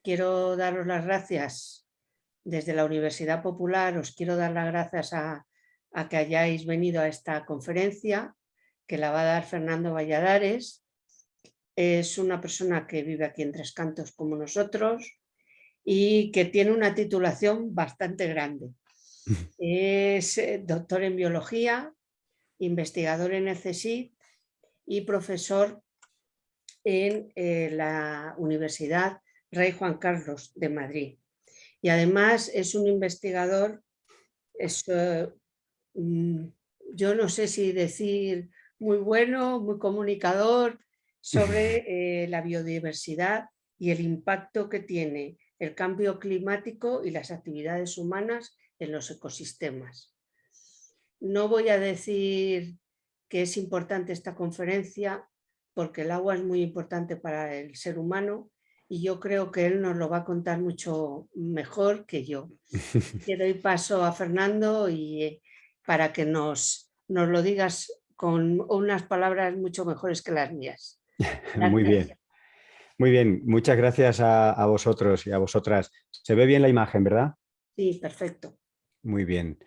quiero daros las gracias desde la Universidad Popular, os quiero dar las gracias a que hayáis venido a esta conferencia, que la va a dar Fernando Valladares. Es una persona que vive aquí en Tres Cantos como nosotros y que tiene una titulación bastante grande. Es doctor en biología, investigador en el CSIC y profesor en la Universidad Rey Juan Carlos de Madrid. Y además es un investigador, yo no sé si decir muy bueno, muy comunicador, sobre la biodiversidad y el impacto que tiene el cambio climático y las actividades humanas en los ecosistemas. No voy a decir que es importante esta conferencia porque el agua es muy importante para el ser humano y yo creo que él nos lo va a contar mucho mejor que yo. Le doy paso a Fernando y para que nos lo digas con unas palabras mucho mejores que las mías. Muy Gracias. bien, muy bien. Muchas gracias a vosotros y a vosotras. Se ve bien la imagen, ¿verdad? Sí, perfecto. Muy bien.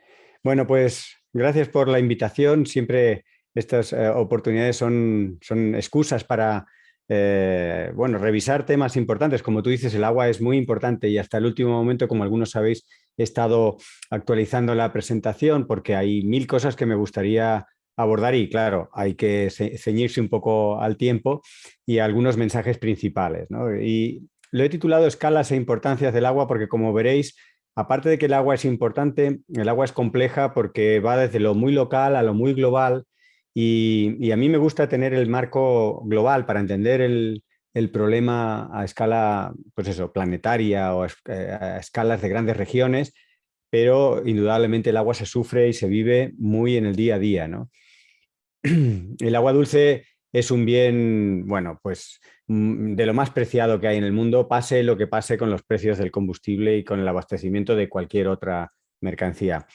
Bueno, pues gracias por la invitación. Siempre estas oportunidades son excusas para bueno, revisar temas importantes. Como tú dices, el agua es muy importante y hasta el último momento, como algunos sabéis, he estado actualizando la presentación porque hay mil cosas que me gustaría abordar y claro, hay que ceñirse un poco al tiempo y a algunos mensajes principales, ¿no? Y lo he titulado Escalas e importancias del agua porque, como veréis, aparte de que el agua es importante, el agua es compleja porque va desde lo muy local a lo muy global y a mí me gusta tener el marco global para entender el problema a escala, pues eso, planetaria o a escalas de grandes regiones, pero indudablemente el agua se sufre y se vive muy en el día a día, ¿no? El agua dulce es un bien, bueno, pues de lo más preciado que hay en el mundo, pase lo que pase con los precios del combustible y con el abastecimiento de cualquier otra mercancía.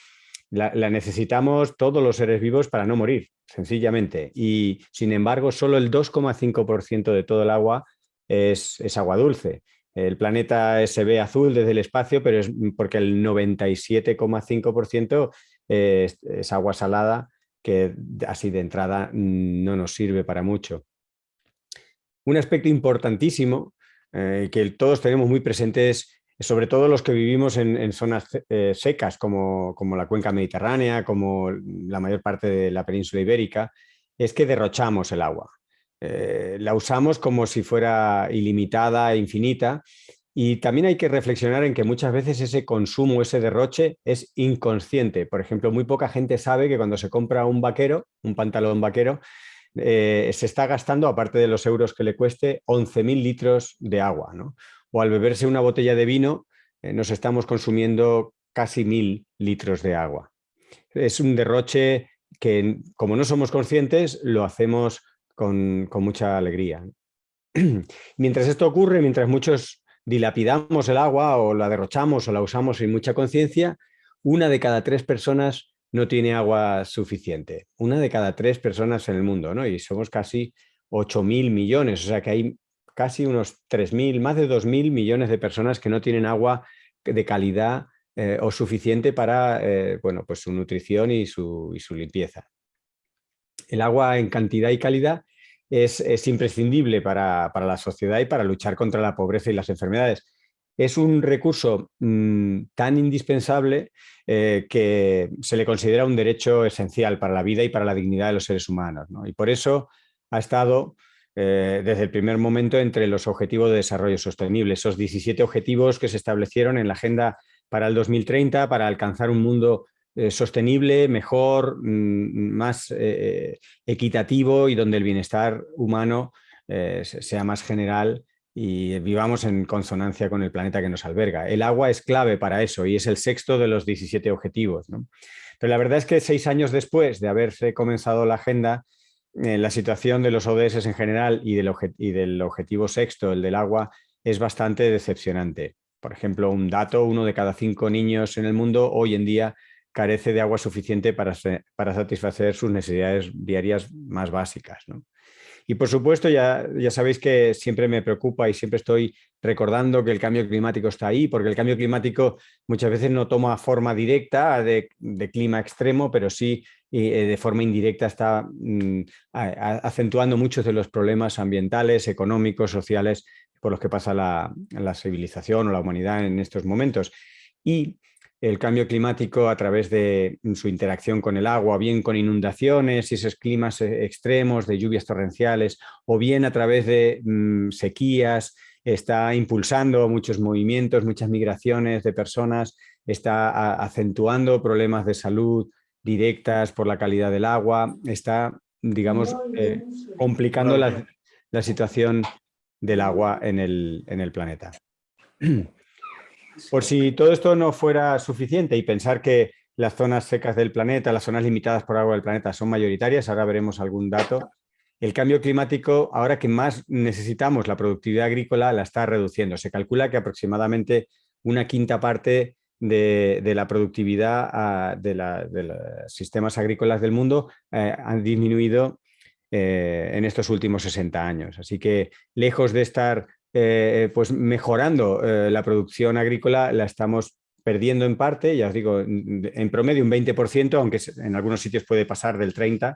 La necesitamos todos los seres vivos para no morir, sencillamente. Y sin embargo, solo el 2,5% de todo el agua es agua dulce. El planeta se ve azul desde el espacio, pero es porque el 97,5% es agua salada que así de entrada no nos sirve para mucho. Un aspecto importantísimo que todos tenemos muy presentes, sobre todo los que vivimos en zonas secas como la cuenca mediterránea, como la mayor parte de la península ibérica, es que derrochamos el agua. La usamos como si fuera ilimitada e infinita y también hay que reflexionar en que muchas veces ese consumo, ese derroche es inconsciente. Por ejemplo, muy poca gente sabe que cuando se compra un vaquero, un pantalón vaquero, se está gastando, aparte de los euros que le cueste, 11.000 litros de agua, ¿no? O al beberse una botella de vino, nos estamos consumiendo casi 1.000 litros de agua. Es un derroche que, como no somos conscientes, lo hacemos con mucha alegría. Mientras esto ocurre, mientras muchos dilapidamos el agua o la derrochamos o la usamos sin mucha conciencia, una de cada tres personas no tiene agua suficiente. Una de cada tres personas en el mundo, ¿no? Y somos casi 8.000 millones, o sea que hay casi unos 3.000, más de 2.000 millones de personas que no tienen agua de calidad o suficiente para bueno, pues su nutrición y su limpieza. El agua en cantidad y calidad es imprescindible para la sociedad y para luchar contra la pobreza y las enfermedades. Es un recurso tan indispensable que se le considera un derecho esencial para la vida y para la dignidad de los seres humanos, ¿no? Y por eso ha estado desde el primer momento entre los objetivos de desarrollo sostenible, esos 17 objetivos que se establecieron en la Agenda para el 2030 para alcanzar un mundo sostenible, mejor, más equitativo y donde el bienestar humano sea más general y vivamos en consonancia con el planeta que nos alberga. El agua es clave para eso y es el sexto de los 17 objetivos, ¿no? Pero la verdad es que 6 años después de haberse comenzado la agenda, la situación de los ODS en general y del objetivo sexto, el del agua, es bastante decepcionante. Por ejemplo, un dato, 1 de cada 5 niños en el mundo hoy en día carece de agua suficiente para satisfacer sus necesidades diarias más básicas, ¿no? Y por supuesto, ya sabéis que siempre me preocupa y siempre estoy recordando que el cambio climático está ahí, porque el cambio climático muchas veces no toma forma directa de clima extremo, pero sí de forma indirecta está acentuando muchos de los problemas ambientales, económicos, sociales por los que pasa la civilización o la humanidad en estos momentos. Y el cambio climático a través de su interacción con el agua, bien con inundaciones y esos climas extremos de lluvias torrenciales, o bien a través de sequías, está impulsando muchos movimientos, muchas migraciones de personas, está acentuando problemas de salud directas por la calidad del agua, está, digamos, complicando la situación del agua en el planeta. Por si todo esto no fuera suficiente y pensar que las zonas secas del planeta, las zonas limitadas por agua del planeta son mayoritarias, ahora veremos algún dato, el cambio climático, ahora que más necesitamos la productividad agrícola, la está reduciendo. Se calcula que aproximadamente una quinta parte de la productividad de los sistemas agrícolas del mundo han disminuido en estos últimos 60 años. Así que lejos de estar pues mejorando la producción agrícola, la estamos perdiendo en parte, ya os digo, en promedio un 20%, aunque en algunos sitios puede pasar del 30%,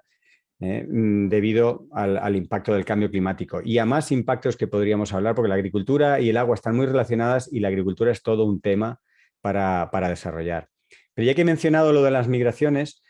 debido al impacto del cambio climático y a más impactos que podríamos hablar, porque la agricultura y el agua están muy relacionadas y la agricultura es todo un tema para desarrollar. Pero ya que he mencionado lo de las migraciones,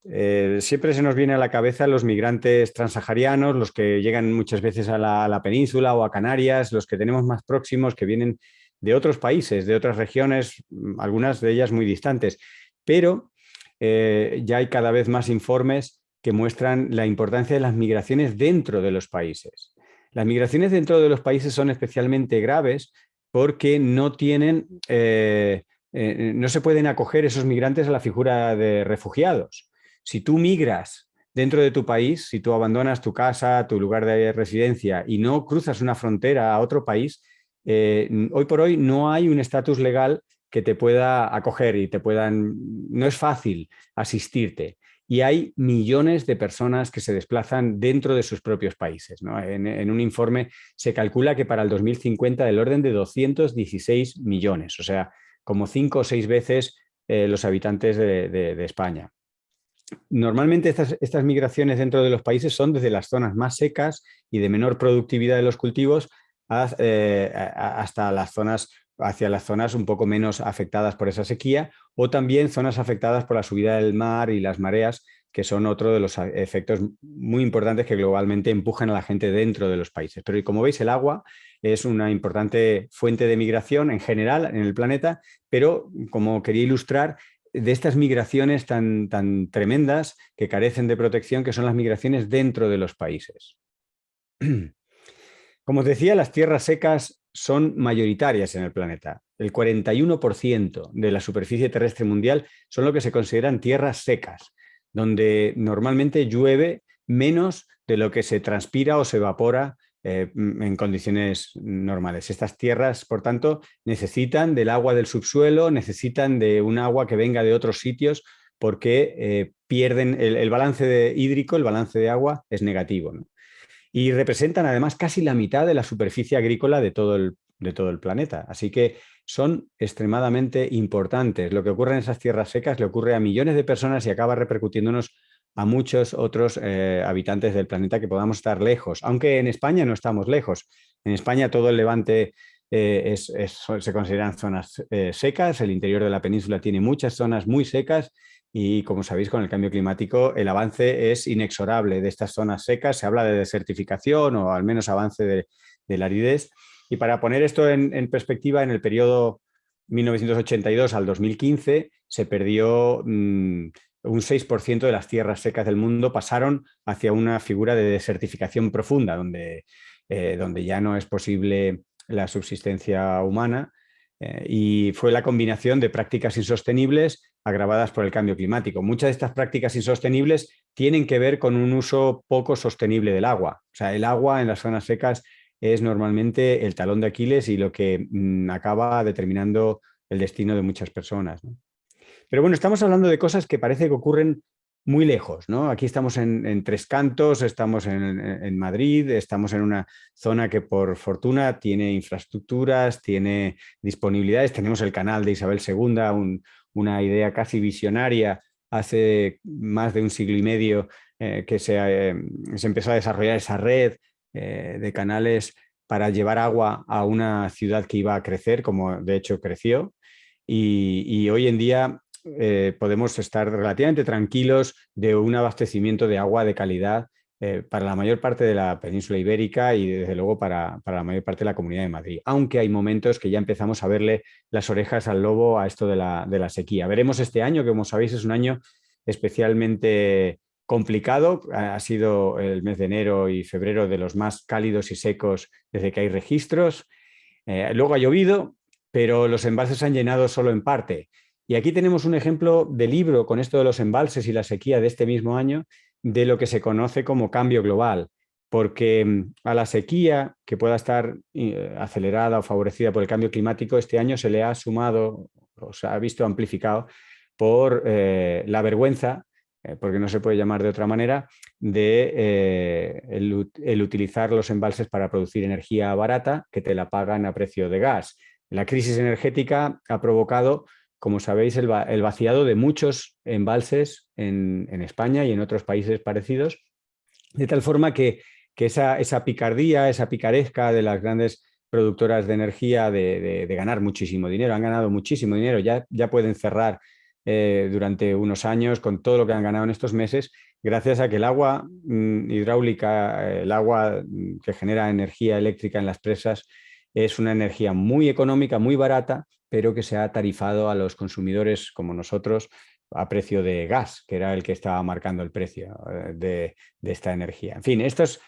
siempre se nos viene a la cabeza los migrantes transsaharianos, los que llegan muchas veces a la península o a Canarias, los que tenemos más próximos, que vienen de otros países, de otras regiones, algunas de ellas muy distantes. Pero ya hay cada vez más informes que muestran la importancia de las migraciones dentro de los países. Las migraciones dentro de los países son especialmente graves porque no tienen, no se pueden acoger esos migrantes a la figura de refugiados. Si tú migras dentro de tu país, si tú abandonas tu casa, tu lugar de residencia y no cruzas una frontera a otro país, hoy por hoy no hay un estatus legal que te pueda acoger y no es fácil asistirte. Y hay millones de personas que se desplazan dentro de sus propios países, ¿no? En un informe se calcula que para el 2050 del orden de 216 millones, o sea, como 5 o 6 veces los habitantes de España. Normalmente estas migraciones dentro de los países son desde las zonas más secas y de menor productividad de los cultivos hasta hacia las zonas un poco menos afectadas por esa sequía, o también zonas afectadas por la subida del mar y las mareas, que son otro de los efectos muy importantes que globalmente empujan a la gente dentro de los países. Pero como veis, el agua es una importante fuente de migración en general en el planeta, pero como quería ilustrar, de estas migraciones tan tremendas que carecen de protección, que son las migraciones dentro de los países. Como os decía, las tierras secas son mayoritarias en el planeta. El 41% de la superficie terrestre mundial son lo que se consideran tierras secas, donde normalmente llueve menos de lo que se transpira o se evapora en condiciones normales. Estas tierras, por tanto, necesitan del agua del subsuelo, necesitan de un agua que venga de otros sitios, porque pierden el balance hídrico, el balance de agua es negativo, ¿no? Y representan además casi la mitad de la superficie agrícola de todo el planeta. Así que son extremadamente importantes. Lo que ocurre en esas tierras secas le ocurre a millones de personas y acaba repercutiéndonos a muchos otros habitantes del planeta que podamos estar lejos, aunque en España no estamos lejos. En España todo el levante se consideran zonas secas, el interior de la península tiene muchas zonas muy secas y, como sabéis, con el cambio climático el avance es inexorable de estas zonas secas. Se habla de desertificación o al menos avance de la aridez. Y para poner esto en perspectiva, en el periodo 1982 al 2015 se perdió un 6% de las tierras secas del mundo, pasaron hacia una figura de desertificación profunda, donde ya no es posible la subsistencia humana, y fue la combinación de prácticas insostenibles agravadas por el cambio climático. Muchas de estas prácticas insostenibles tienen que ver con un uso poco sostenible del agua. O sea, el agua en las zonas secas es normalmente el talón de Aquiles y lo que acaba determinando el destino de muchas personas, ¿no? Pero bueno, estamos hablando de cosas que parece que ocurren muy lejos, ¿no? Aquí estamos en Tres Cantos, estamos en Madrid, estamos en una zona que por fortuna tiene infraestructuras, tiene disponibilidades, tenemos el canal de Isabel II, una idea casi visionaria hace más de un siglo y medio que se empezó a desarrollar esa red de canales para llevar agua a una ciudad que iba a crecer, como de hecho creció, y hoy en día podemos estar relativamente tranquilos de un abastecimiento de agua de calidad para la mayor parte de la península ibérica y desde luego para la mayor parte de la Comunidad de Madrid, aunque hay momentos que ya empezamos a verle las orejas al lobo a esto de la sequía. Veremos este año, que como sabéis es un año especialmente complicado. Ha sido el mes de enero y febrero de los más cálidos y secos desde que hay registros. Luego ha llovido, pero los embalses se han llenado solo en parte. Y aquí tenemos un ejemplo de libro con esto de los embalses y la sequía de este mismo año, de lo que se conoce como cambio global, porque a la sequía que pueda estar acelerada o favorecida por el cambio climático, este año se le ha sumado, o se ha visto amplificado por la vergüenza, porque no se puede llamar de otra manera, de el utilizar los embalses para producir energía barata que te la pagan a precio de gas. La crisis energética ha provocado, como sabéis, el vaciado de muchos embalses en España y en otros países parecidos, de tal forma que esa picardía, esa picaresca de las grandes productoras de energía de ganar muchísimo dinero, han ganado muchísimo dinero, ya pueden cerrar durante unos años con todo lo que han ganado en estos meses, gracias a que el agua hidráulica, el agua que genera energía eléctrica en las presas, es una energía muy económica, muy barata, pero que se ha tarifado a los consumidores como nosotros a precio de gas, que era el que estaba marcando el precio de esta energía. En fin, estos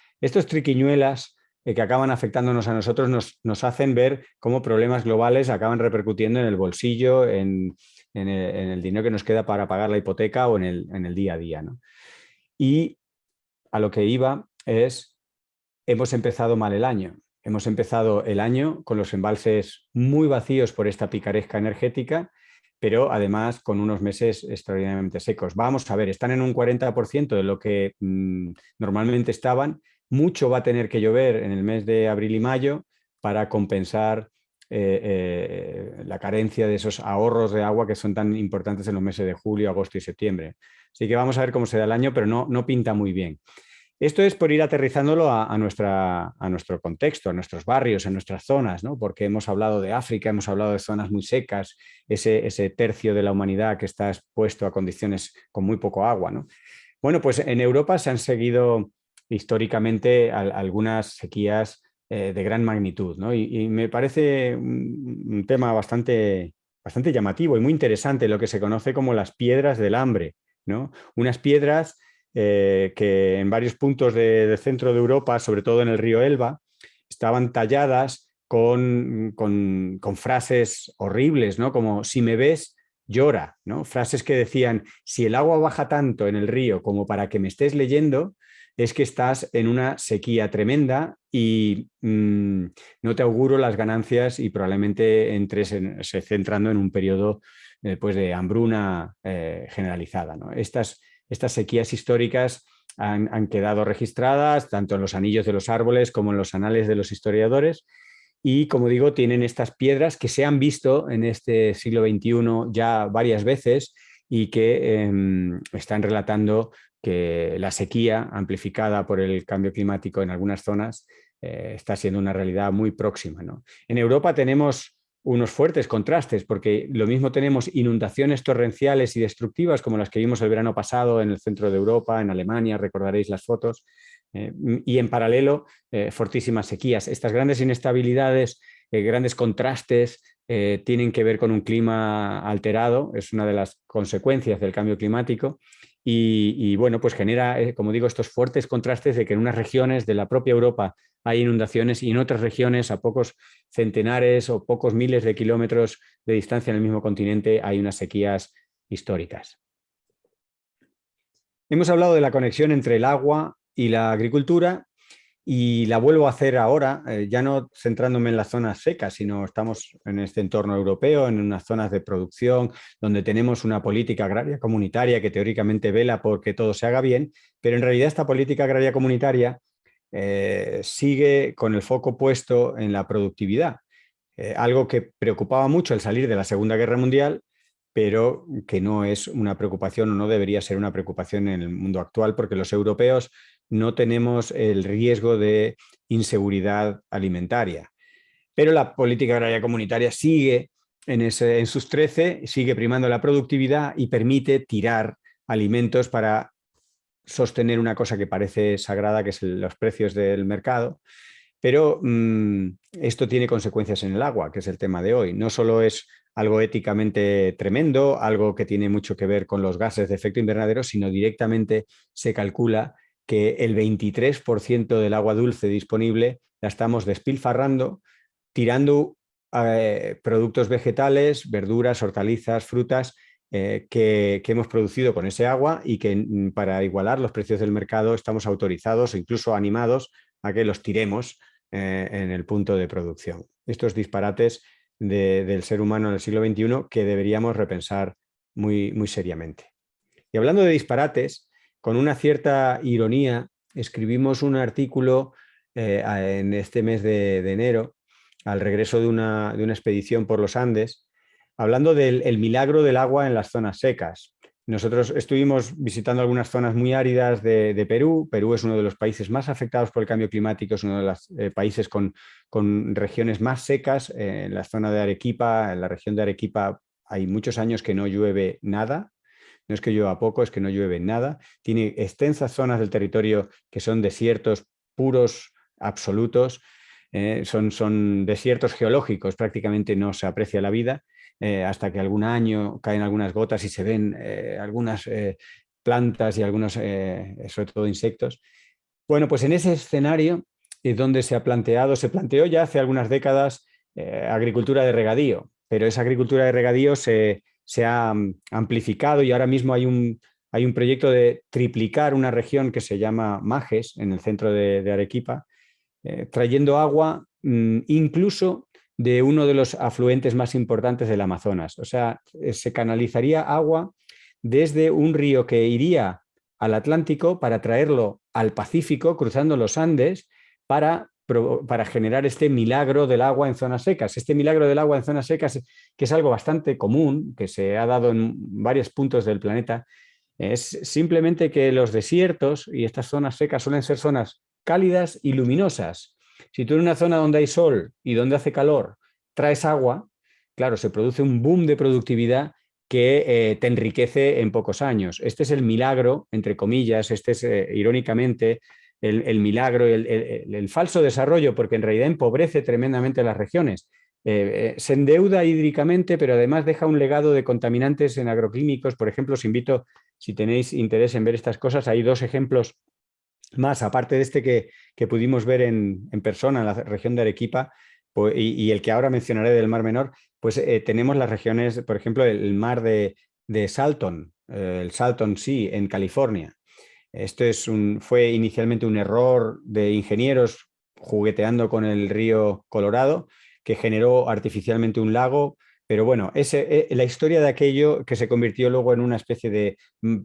triquiñuelas que acaban afectándonos a nosotros nos hacen ver cómo problemas globales acaban repercutiendo en el bolsillo, en el dinero que nos queda para pagar la hipoteca o en el día a día, ¿no? Y a lo que iba es, hemos empezado mal el año. Hemos empezado el año con los embalses muy vacíos por esta picaresca energética, pero además con unos meses extraordinariamente secos. Vamos a ver, están en un 40% de lo que normalmente estaban. Mucho va a tener que llover en el mes de abril y mayo para compensar la carencia de esos ahorros de agua que son tan importantes en los meses de julio, agosto y septiembre. Así que vamos a ver cómo se da el año, pero no pinta muy bien. Esto es por ir aterrizándolo a nuestro contexto, a nuestros barrios, a nuestras zonas, ¿no? Porque hemos hablado de África, hemos hablado de zonas muy secas, ese tercio de la humanidad que está expuesto a condiciones con muy poco agua, ¿no? Bueno, pues en Europa se han seguido históricamente algunas sequías de gran magnitud, ¿no? Y me parece un tema bastante llamativo y muy interesante, lo que se conoce como las piedras del hambre, ¿no? Unas piedras que en varios puntos del centro de Europa, sobre todo en el río Elba, estaban talladas con frases horribles, ¿no? Como si me ves, llora, ¿no? Frases que decían, si el agua baja tanto en el río como para que me estés leyendo, es que estás en una sequía tremenda y no te auguro las ganancias y probablemente entres entrando en un periodo pues de hambruna generalizada, ¿no? Estas sequías históricas han quedado registradas tanto en los anillos de los árboles como en los anales de los historiadores y, como digo, tienen estas piedras que se han visto en este siglo XXI ya varias veces y que están relatando que la sequía amplificada por el cambio climático en algunas zonas está siendo una realidad muy próxima, ¿no? En Europa tenemos unos fuertes contrastes, porque lo mismo tenemos inundaciones torrenciales y destructivas como las que vimos el verano pasado en el centro de Europa, en Alemania, recordaréis las fotos, y en paralelo fortísimas sequías. Estas grandes inestabilidades, grandes contrastes, tienen que ver con un clima alterado, es una de las consecuencias del cambio climático y bueno, pues genera, como digo, estos fuertes contrastes de que en unas regiones de la propia Europa hay inundaciones y en otras regiones, a pocos centenares o pocos miles de kilómetros de distancia en el mismo continente, hay unas sequías históricas. Hemos hablado de la conexión entre el agua y la agricultura y la vuelvo a hacer ahora, ya no centrándome en las zonas secas, sino estamos en este entorno europeo, en unas zonas de producción donde tenemos una política agraria comunitaria que teóricamente vela por que todo se haga bien, pero en realidad esta política agraria comunitaria sigue con el foco puesto en la productividad, algo que preocupaba mucho al salir de la Segunda Guerra Mundial, pero que no es una preocupación o no debería ser una preocupación en el mundo actual, porque los europeos no tenemos el riesgo de inseguridad alimentaria. Pero la política agraria comunitaria sigue en sus 13, sigue primando la productividad y permite tirar alimentos para sostener una cosa que parece sagrada, que es los precios del mercado. Pero esto tiene consecuencias en el agua, que es el tema de hoy. No solo es algo éticamente tremendo, algo que tiene mucho que ver con los gases de efecto invernadero, sino directamente se calcula que el 23% del agua dulce disponible la estamos despilfarrando, tirando productos vegetales, verduras, hortalizas, frutas, que hemos producido con ese agua y que para igualar los precios del mercado estamos autorizados o incluso animados a que los tiremos en el punto de producción. Estos disparates del ser humano en el siglo XXI que deberíamos repensar muy, muy seriamente. Y hablando de disparates, con una cierta ironía, escribimos un artículo en este mes de enero, al regreso de una expedición por los Andes, hablando del milagro del agua en las zonas secas. Nosotros estuvimos visitando algunas zonas muy áridas de Perú. Perú es uno de los países más afectados por el cambio climático, es uno de los países con regiones más secas. En la zona de Arequipa, en la región de Arequipa, hay muchos años que no llueve nada. No es que llueva poco, es que no llueve nada. Tiene extensas zonas del territorio que son desiertos puros, absolutos. Son desiertos geológicos, prácticamente no se aprecia la vida. Hasta que algún año caen algunas gotas y se ven algunas plantas y algunos, sobre todo insectos. Bueno, pues en ese escenario es donde se planteó ya hace algunas décadas agricultura de regadío, pero esa agricultura de regadío se ha amplificado y ahora mismo hay un proyecto de triplicar una región que se llama Majes, en el centro de Arequipa, trayendo agua incluso de uno de los afluentes más importantes del Amazonas. O sea, se canalizaría agua desde un río que iría al Atlántico para traerlo al Pacífico, cruzando los Andes, para generar este milagro del agua en zonas secas. Este milagro del agua en zonas secas, que es algo bastante común, que se ha dado en varios puntos del planeta, es simplemente que los desiertos y estas zonas secas suelen ser zonas cálidas y luminosas. Si tú en una zona donde hay sol y donde hace calor traes agua, claro, se produce un boom de productividad que te enriquece en pocos años. Este es el milagro, entre comillas, este es irónicamente el milagro, el falso desarrollo, porque en realidad empobrece tremendamente las regiones. Se endeuda hídricamente, pero además deja un legado de contaminantes en agroquímicos. Por ejemplo, os invito, si tenéis interés en ver estas cosas, hay dos ejemplos más, aparte de este que pudimos ver en persona en la región de Arequipa pues, y el que ahora mencionaré del Mar Menor, pues tenemos las regiones, por ejemplo, el mar de Salton, el Salton Sea en California. Esto fue inicialmente un error de ingenieros jugueteando con el río Colorado, que generó artificialmente un lago, pero bueno, la historia de aquello que se convirtió luego en una especie de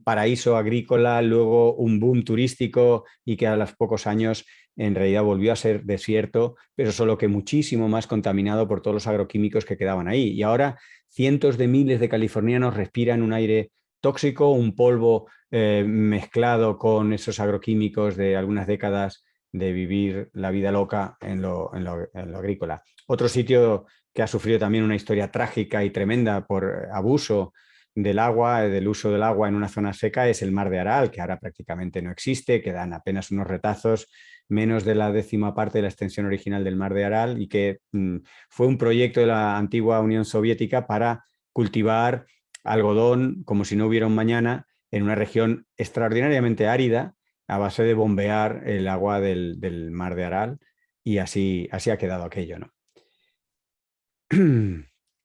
paraíso agrícola, luego un boom turístico y que a los pocos años en realidad volvió a ser desierto, pero solo que muchísimo más contaminado por todos los agroquímicos que quedaban ahí. Y ahora cientos de miles de californianos respiran un aire tóxico, un polvo mezclado con esos agroquímicos de algunas décadas de vivir la vida loca en lo agrícola. Otro sitio que ha sufrido también una historia trágica y tremenda por abuso del agua, del uso del agua en una zona seca, es el Mar de Aral, que ahora prácticamente no existe, quedan apenas unos retazos, menos de la 10ª parte de la extensión original del Mar de Aral, y que fue un proyecto de la antigua Unión Soviética para cultivar algodón como si no hubiera un mañana en una región extraordinariamente árida a base de bombear el agua del Mar de Aral, y así ha quedado aquello, ¿no?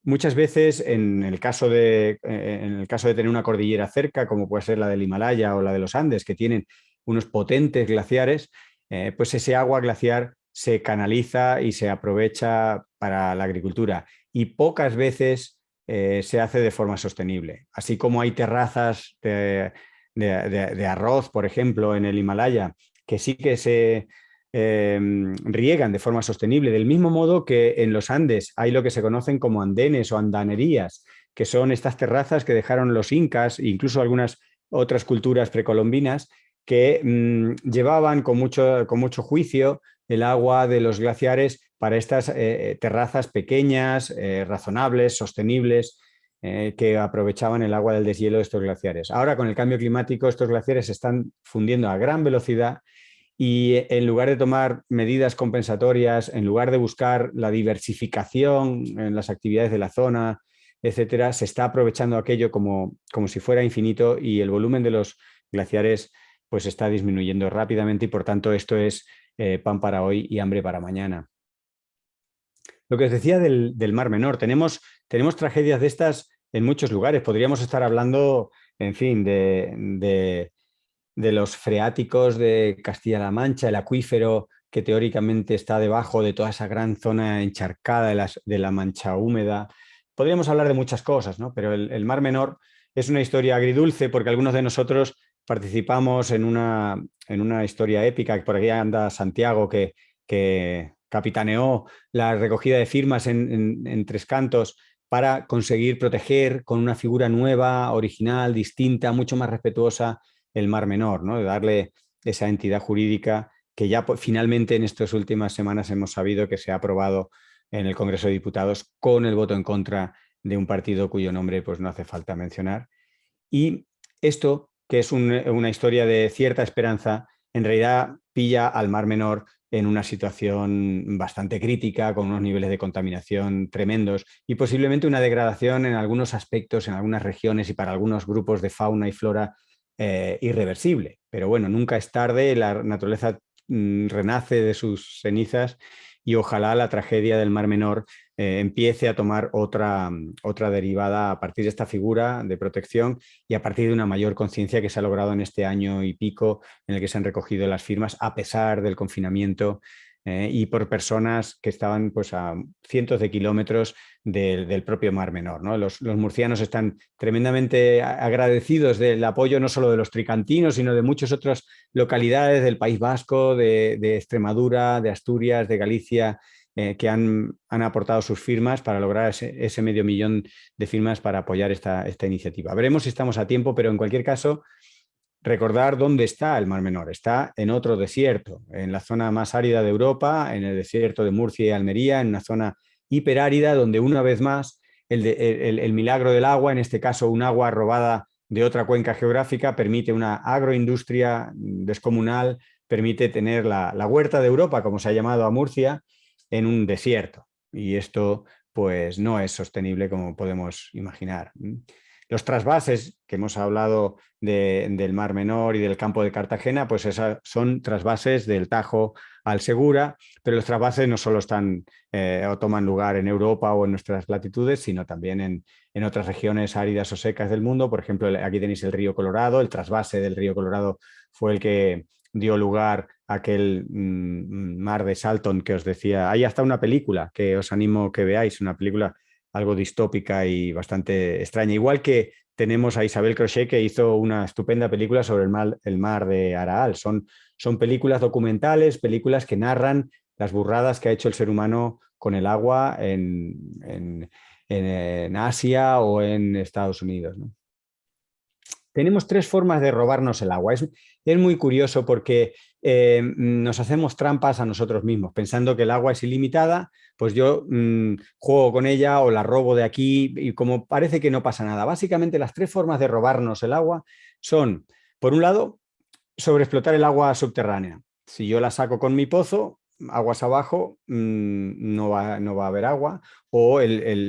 Muchas veces en el caso de tener una cordillera cerca, como puede ser la del Himalaya o la de los Andes, que tienen unos potentes glaciares, pues ese agua glaciar se canaliza y se aprovecha para la agricultura y pocas veces se hace de forma sostenible. Así como hay terrazas de arroz, por ejemplo, en el Himalaya, que sí que se riegan de forma sostenible, del mismo modo que en los Andes hay lo que se conocen como andenes o andanerías, que son estas terrazas que dejaron los incas e incluso algunas otras culturas precolombinas que llevaban con mucho juicio el agua de los glaciares para estas terrazas pequeñas, razonables, sostenibles, que aprovechaban el agua del deshielo de estos glaciares. Ahora, con el cambio climático, estos glaciares se están fundiendo a gran velocidad y en lugar de tomar medidas compensatorias, en lugar de buscar la diversificación en las actividades de la zona, etcétera, se está aprovechando aquello como si fuera infinito y el volumen de los glaciares pues está disminuyendo rápidamente y por tanto esto es pan para hoy y hambre para mañana. Lo que os decía del Mar Menor, tenemos tragedias de estas en muchos lugares. Podríamos estar hablando, en fin, de los freáticos de Castilla-La Mancha, el acuífero que teóricamente está debajo de toda esa gran zona encharcada de la Mancha húmeda. Podríamos hablar de muchas cosas, ¿no? Pero el Mar Menor es una historia agridulce porque algunos de nosotros participamos en una historia épica, que por aquí anda Santiago, que capitaneó la recogida de firmas en Tres Cantos para conseguir proteger con una figura nueva, original, distinta, mucho más respetuosa el Mar Menor, ¿no? De darle esa entidad jurídica que ya finalmente en estas últimas semanas hemos sabido que se ha aprobado en el Congreso de Diputados con el voto en contra de un partido cuyo nombre pues, no hace falta mencionar. Y esto, que es una historia de cierta esperanza, en realidad pilla al Mar Menor en una situación bastante crítica, con unos niveles de contaminación tremendos y posiblemente una degradación en algunos aspectos, en algunas regiones y para algunos grupos de fauna y flora irreversible. Pero bueno, nunca es tarde, la naturaleza renace de sus cenizas y ojalá la tragedia del Mar Menor empiece a tomar otra derivada a partir de esta figura de protección y a partir de una mayor conciencia que se ha logrado en este año y pico en el que se han recogido las firmas a pesar del confinamiento y por personas que estaban pues, a cientos de kilómetros del propio Mar Menor, ¿no? Los murcianos están tremendamente agradecidos del apoyo no solo de los tricantinos, sino de muchas otras localidades del País Vasco, de Extremadura, de Asturias, de Galicia, que han aportado sus firmas para lograr ese 500.000 de firmas para apoyar esta iniciativa. Veremos si estamos a tiempo, pero en cualquier caso, recordar dónde está el Mar Menor. Está en otro desierto, en la zona más árida de Europa, en el desierto de Murcia y Almería, en una zona hiperárida donde una vez más el milagro del agua, en este caso un agua robada de otra cuenca geográfica, permite una agroindustria descomunal, permite tener la huerta de Europa, como se ha llamado a Murcia, en un desierto. Y esto pues no es sostenible como podemos imaginar. Los trasvases que hemos hablado del Mar Menor y del campo de Cartagena, pues esas son trasvases del Tajo al Segura, pero los trasvases no solo están o toman lugar en Europa o en nuestras latitudes, sino también en otras regiones áridas o secas del mundo. Por ejemplo, aquí tenéis el río Colorado, el trasvase del río Colorado fue el que dio lugar a aquel mar de Salton que os decía. Hay hasta una película que os animo que veáis, una película algo distópica y bastante extraña. Igual que tenemos a Isabel Crochet, que hizo una estupenda película sobre el mar de Araal. Son películas documentales, películas que narran las burradas que ha hecho el ser humano con el agua en Asia o en Estados Unidos, ¿no? Tenemos tres formas de robarnos el agua. Es muy curioso porque nos hacemos trampas a nosotros mismos, pensando que el agua es ilimitada, pues yo juego con ella o la robo de aquí y como parece que no pasa nada. Básicamente las tres formas de robarnos el agua son, por un lado, sobreexplotar el agua subterránea. Si yo la saco con mi pozo, aguas abajo, no va a haber agua, o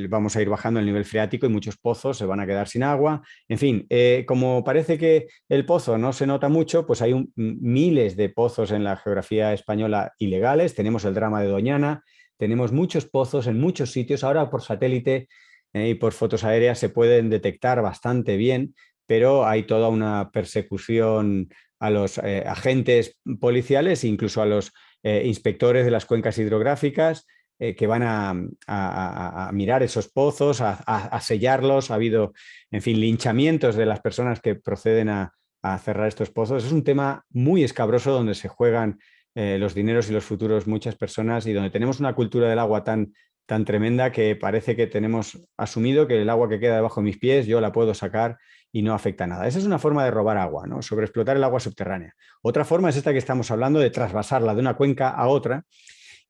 vamos a ir bajando el nivel freático y muchos pozos se van a quedar sin agua. En fin, como parece que el pozo no se nota mucho, pues hay miles de pozos en la geografía española ilegales. Tenemos el drama de Doñana, tenemos muchos pozos en muchos sitios. Ahora por satélite y por fotos aéreas se pueden detectar bastante bien pero hay toda una persecución a los agentes policiales, incluso a los inspectores de las cuencas hidrográficas, que van a mirar esos pozos, a sellarlos. Ha habido, en fin, linchamientos de las personas que proceden a cerrar estos pozos. Es un tema muy escabroso donde se juegan los dineros y los futuros muchas personas y donde tenemos una cultura del agua tan tremenda que parece que tenemos asumido que el agua que queda debajo de mis pies yo la puedo sacar y no afecta nada. Esa es una forma de robar agua, ¿no? Sobreexplotar el agua subterránea. Otra forma es esta que estamos hablando, de trasvasarla de una cuenca a otra.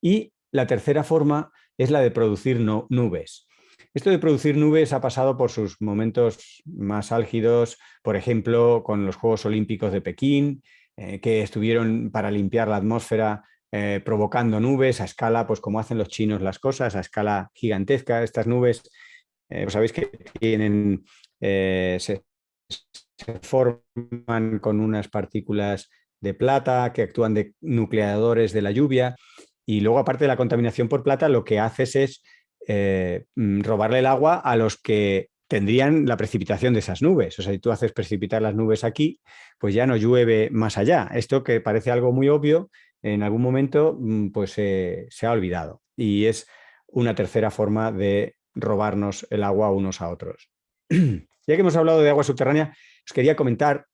Y la tercera forma es la de producir nubes. Esto de producir nubes ha pasado por sus momentos más álgidos, por ejemplo, con los Juegos Olímpicos de Pekín, que estuvieron para limpiar la atmósfera provocando nubes a escala, pues como hacen los chinos las cosas, a escala gigantesca. Estas nubes, pues sabéis que tienen, se forman con unas partículas de plata que actúan de nucleadores de la lluvia. Y luego, aparte de la contaminación por plata, lo que haces es robarle el agua a los que tendrían la precipitación de esas nubes. O sea, si tú haces precipitar las nubes aquí, pues ya no llueve más allá. Esto, que parece algo muy obvio, en algún momento pues se ha olvidado. Y es una tercera forma de robarnos el agua unos a otros. Ya que hemos hablado de agua subterránea, os quería comentar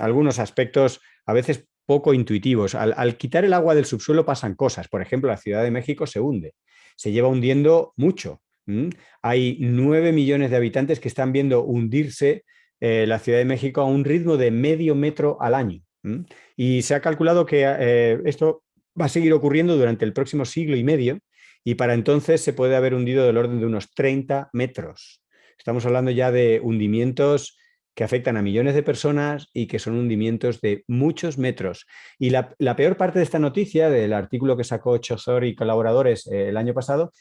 algunos aspectos a veces poco intuitivos. Al quitar el agua del subsuelo pasan cosas. Por ejemplo, la Ciudad de México se hunde, se lleva hundiendo mucho. Hay 9 millones de habitantes que están viendo hundirse la Ciudad de México a un ritmo de medio metro al año. Y se ha calculado que esto va a seguir ocurriendo durante el próximo siglo y medio, y para entonces se puede haber hundido del orden de unos 30 metros. Estamos hablando ya de hundimientos que afectan a millones de personas y que son hundimientos de muchos metros. Y la peor parte de esta noticia, del artículo que sacó Chozor y colaboradores el año pasado,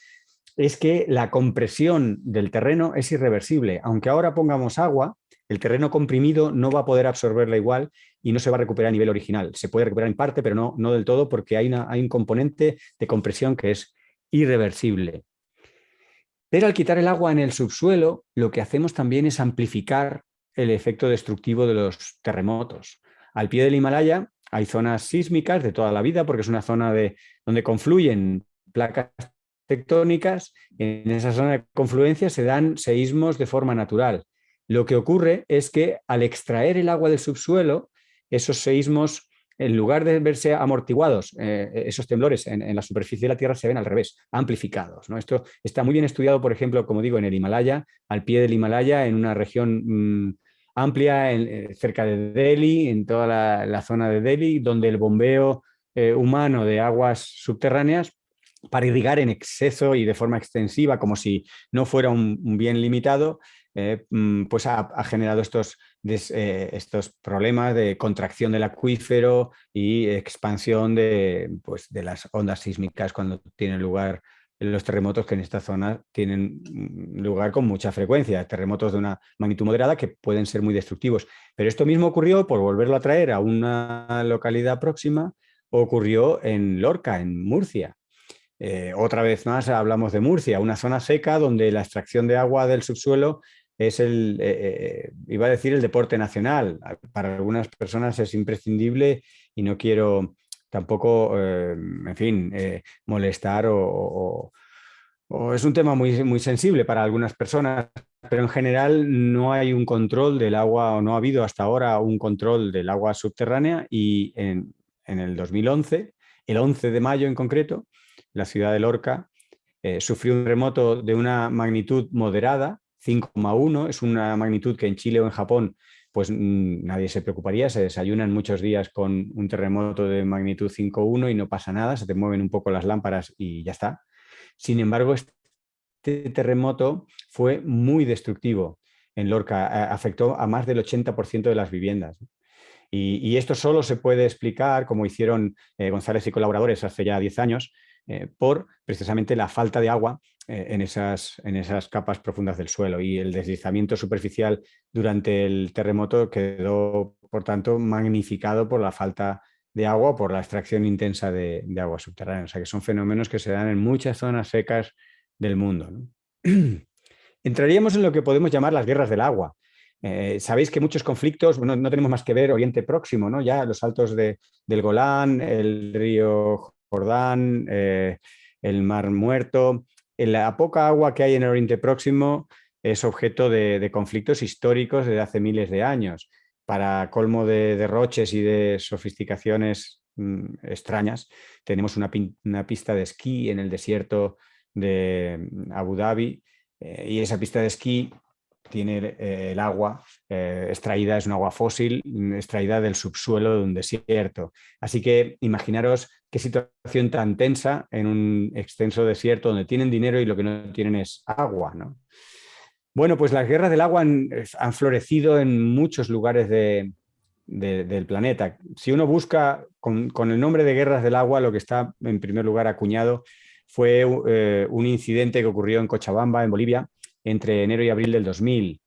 es que la compresión del terreno es irreversible. Aunque ahora pongamos agua, el terreno comprimido no va a poder absorberla igual y no se va a recuperar a nivel original. Se puede recuperar en parte, pero no del todo, porque hay un componente de compresión que es irreversible. Pero al quitar el agua en el subsuelo, lo que hacemos también es amplificar el efecto destructivo de los terremotos. Al pie del Himalaya hay zonas sísmicas de toda la vida, porque es una zona donde confluyen placas tectónicas. En esa zona de confluencia se dan seísmos de forma natural. Lo que ocurre es que al extraer el agua del subsuelo, esos seísmos, en lugar de verse amortiguados, esos temblores en la superficie de la Tierra se ven al revés, amplificados, ¿no? Esto está muy bien estudiado, por ejemplo, como digo, en el Himalaya, al pie del Himalaya, en una región amplia, cerca de Delhi, en toda la zona de Delhi, donde el bombeo humano de aguas subterráneas para irrigar en exceso y de forma extensiva, como si no fuera un bien limitado, pues ha generado estos problemas de contracción del acuífero y expansión pues, de las ondas sísmicas cuando tienen lugar los terremotos, que en esta zona tienen lugar con mucha frecuencia, terremotos de una magnitud moderada que pueden ser muy destructivos. Pero esto mismo ocurrió, por volverlo a traer a una localidad próxima, ocurrió en Lorca, en Murcia. Otra vez más hablamos de Murcia, una zona seca donde la extracción de agua del subsuelo es iba a decir, el deporte nacional. Para algunas personas es imprescindible y no quiero tampoco, en fin, molestar o es un tema muy sensible para algunas personas, pero en general no hay un control del agua, o no ha habido hasta ahora un control del agua subterránea, y en el 2011, el 11 de mayo en concreto, la ciudad de Lorca sufrió un terremoto de una magnitud moderada, 5,1. Es una magnitud que en Chile o en Japón pues nadie se preocuparía, se desayunan muchos días con un terremoto de magnitud 5,1 y no pasa nada, se te mueven un poco las lámparas y ya está. Sin embargo, este terremoto fue muy destructivo en Lorca, afectó a más del 80% de las viviendas. Y esto solo se puede explicar, como hicieron González y colaboradores hace ya 10 años, por precisamente la falta de agua en esas capas profundas del suelo, y el deslizamiento superficial durante el terremoto quedó, por tanto, magnificado por la falta de agua, por la extracción intensa de agua subterránea. O sea que son fenómenos que se dan en muchas zonas secas del mundo, ¿no? Entraríamos en lo que podemos llamar las guerras del agua. Sabéis que muchos conflictos, bueno, no tenemos más que ver Oriente Próximo, ¿no? Ya los altos del Golán, el río Jordán, el Mar Muerto. La poca agua que hay en el Oriente Próximo es objeto de conflictos históricos desde hace miles de años. Para colmo de derroches y de sofisticaciones extrañas, tenemos una pista de esquí en el desierto de Abu Dhabi, y esa pista de esquí tiene el agua extraída, es un agua fósil, extraída del subsuelo de un desierto. Así que imaginaros qué situación tan tensa en un extenso desierto donde tienen dinero y lo que no tienen es agua, ¿no? Bueno, pues las guerras del agua han florecido en muchos lugares del planeta. Si uno busca con el nombre de guerras del agua, lo que está en primer lugar acuñado fue un incidente que ocurrió en Cochabamba, en Bolivia, entre enero y abril del 2000.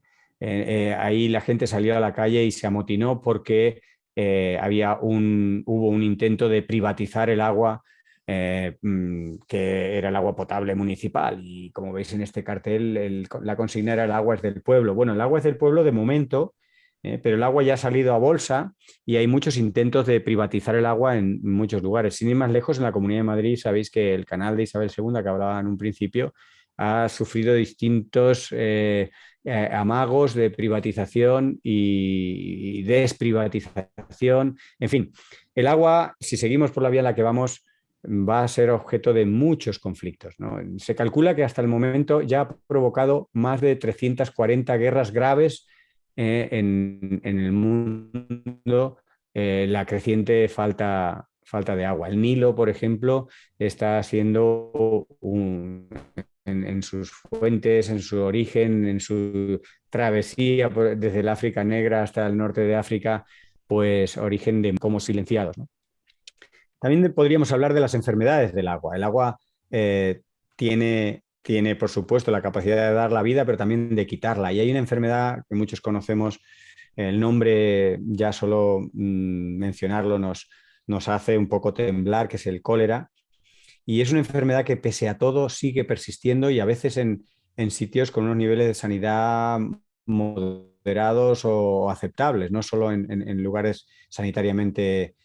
Ahí la gente salió a la calle y se amotinó porque hubo un intento de privatizar el agua, que era el agua potable municipal. Y como veis en este cartel, la consigna era el agua es del pueblo. Bueno, el agua es del pueblo de momento, pero el agua ya ha salido a bolsa y hay muchos intentos de privatizar el agua en muchos lugares. Sin ir más lejos, en la Comunidad de Madrid sabéis que el canal de Isabel II, que hablaba en un principio, ha sufrido distintos amagos de privatización y desprivatización. En fin, el agua, si seguimos por la vía en la que vamos, va a ser objeto de muchos conflictos, ¿no? Se calcula que hasta el momento ya ha provocado más de 340 guerras graves en el mundo, la creciente falta de agua. El Nilo, por ejemplo, está siendo en sus fuentes, en su origen, en su travesía desde el África Negra hasta el norte de África, pues origen de como silenciados, ¿no? También podríamos hablar de las enfermedades del agua. El agua tiene, por supuesto, la capacidad de dar la vida, pero también de quitarla. Y hay una enfermedad que muchos conocemos, el nombre ya solo mencionarlo nos hace un poco temblar, que es el cólera. Y es una enfermedad que pese a todo sigue persistiendo y a veces en sitios con unos niveles de sanidad moderados o aceptables, no solo en lugares sanitariamente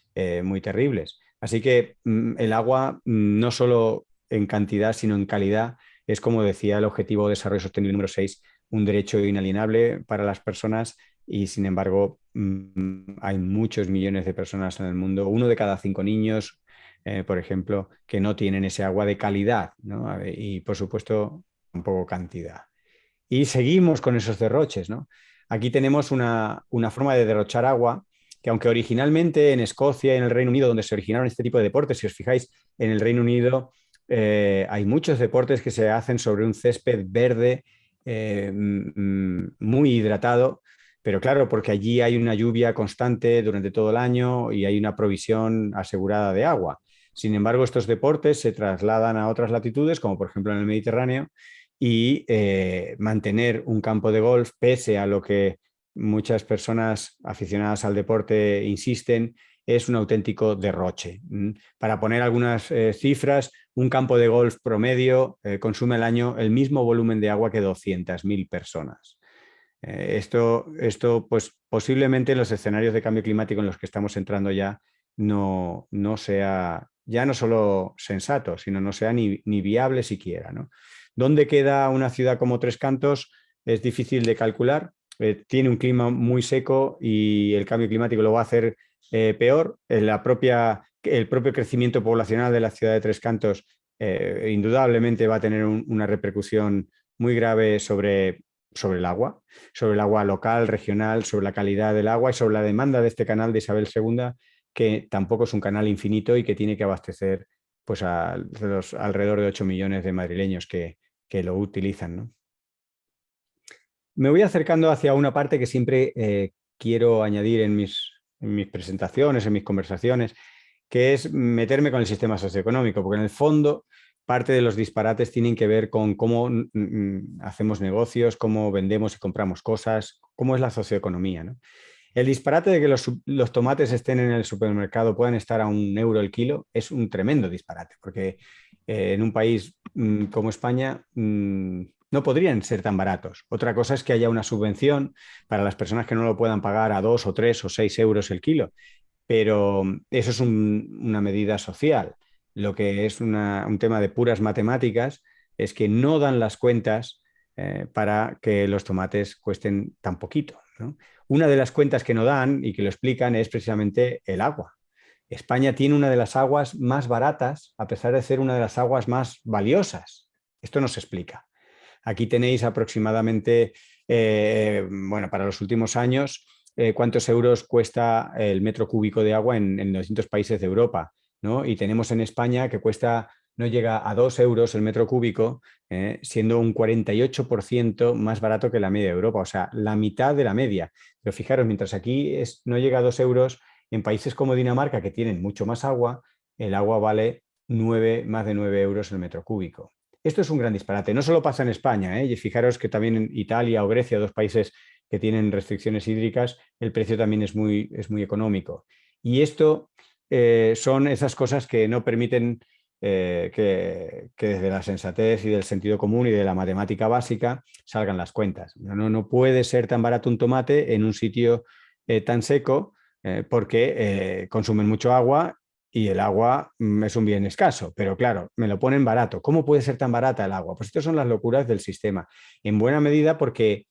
muy terribles. Así que el agua, no solo en cantidad, sino en calidad, es, como decía el Objetivo de Desarrollo Sostenible número 6, un derecho inalienable para las personas y, sin embargo, hay muchos millones de personas en el mundo, 1 de cada 5 niños, por ejemplo, que no tienen ese agua de calidad, ¿no? Y, por supuesto, tampoco cantidad. Y seguimos con esos derroches, ¿no? Aquí tenemos una forma de derrochar agua que, aunque originalmente en Escocia y en el Reino Unido, donde se originaron este tipo de deportes, si os fijáis, en el Reino Unido hay muchos deportes que se hacen sobre un césped verde muy hidratado, pero claro, porque allí hay una lluvia constante durante todo el año y hay una provisión asegurada de agua. Sin embargo, estos deportes se trasladan a otras latitudes, como por ejemplo en el Mediterráneo, y mantener un campo de golf, pese a lo que muchas personas aficionadas al deporte insisten, es un auténtico derroche. Para poner algunas cifras, un campo de golf promedio consume al año el mismo volumen de agua que 200.000 personas. Esto, pues posiblemente en los escenarios de cambio climático en los que estamos entrando ya no sea ya no solo sensato, sino no sea ni viable siquiera, ¿no? ¿Dónde queda una ciudad como Tres Cantos? Es difícil de calcular. Tiene un clima muy seco y el cambio climático lo va a hacer peor. El propio crecimiento poblacional de la ciudad de Tres Cantos indudablemente va a tener una repercusión muy grave sobre el agua local, regional, sobre la calidad del agua y sobre la demanda de este canal de Isabel II, que tampoco es un canal infinito y que tiene que abastecer pues, a los alrededor de 8 millones de madrileños que lo utilizan, ¿no? Me voy acercando hacia una parte que siempre quiero añadir en mis presentaciones, en mis conversaciones, que es meterme con el sistema socioeconómico, porque en el fondo parte de los disparates tienen que ver con cómo hacemos negocios, cómo vendemos y compramos cosas, cómo es la socioeconomía, ¿no? El disparate de que los tomates estén en el supermercado puedan estar a 1 euro el kilo es un tremendo disparate, porque en un país como España No podrían ser tan baratos. Otra cosa es que haya una subvención para las personas que no lo puedan pagar a 2 o 3 o 6 euros el kilo, pero eso es una medida social. Lo que es un tema de puras matemáticas es que no dan las cuentas para que los tomates cuesten tan poquito, ¿no? Una de las cuentas que no dan y que lo explican es precisamente el agua. España tiene una de las aguas más baratas, a pesar de ser una de las aguas más valiosas. Esto no se explica. Aquí tenéis aproximadamente, bueno, para los últimos años, cuántos euros cuesta el metro cúbico de agua en 200 países de Europa, ¿no? Y tenemos en España que no llega a 2 euros el metro cúbico, siendo un 48% más barato que la media de Europa, o sea, la mitad de la media. Pero fijaros, mientras aquí no llega a 2 euros, en países como Dinamarca, que tienen mucho más agua, el agua vale más de 9 euros el metro cúbico. Esto es un gran disparate. No solo pasa en España, y fijaros que también en Italia o Grecia, dos países que tienen restricciones hídricas, el precio también es muy económico. Y esto son esas cosas que no permiten que desde la sensatez y del sentido común y de la matemática básica salgan las cuentas. No puede ser tan barato un tomate en un sitio tan seco porque consumen mucho agua y el agua es un bien escaso, pero claro, me lo ponen barato. ¿Cómo puede ser tan barata el agua? Pues estas son las locuras del sistema. En buena medida porque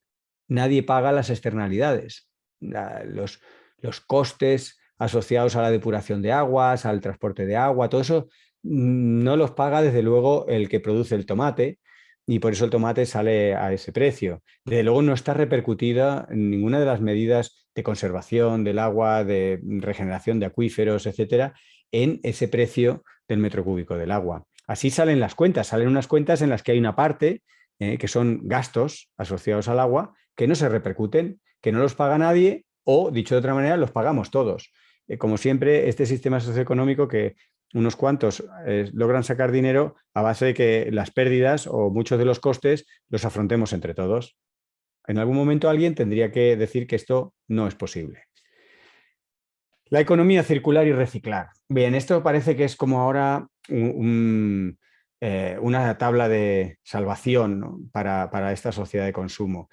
nadie paga las externalidades, los costes asociados a la depuración de aguas, al transporte de agua, todo eso no los paga desde luego el que produce el tomate y por eso el tomate sale a ese precio. Desde luego no está repercutida en ninguna de las medidas de conservación del agua, de regeneración de acuíferos, etcétera, en ese precio del metro cúbico del agua. Así salen las cuentas, salen unas cuentas en las que hay una parte que son gastos asociados al agua que no se repercuten, que no los paga nadie o, dicho de otra manera, los pagamos todos. Como siempre, este sistema socioeconómico que unos cuantos logran sacar dinero a base de que las pérdidas o muchos de los costes los afrontemos entre todos. En algún momento alguien tendría que decir que esto no es posible. La economía circular y reciclar. Bien, esto parece que es como ahora una tabla de salvación, ¿no? para esta sociedad de consumo.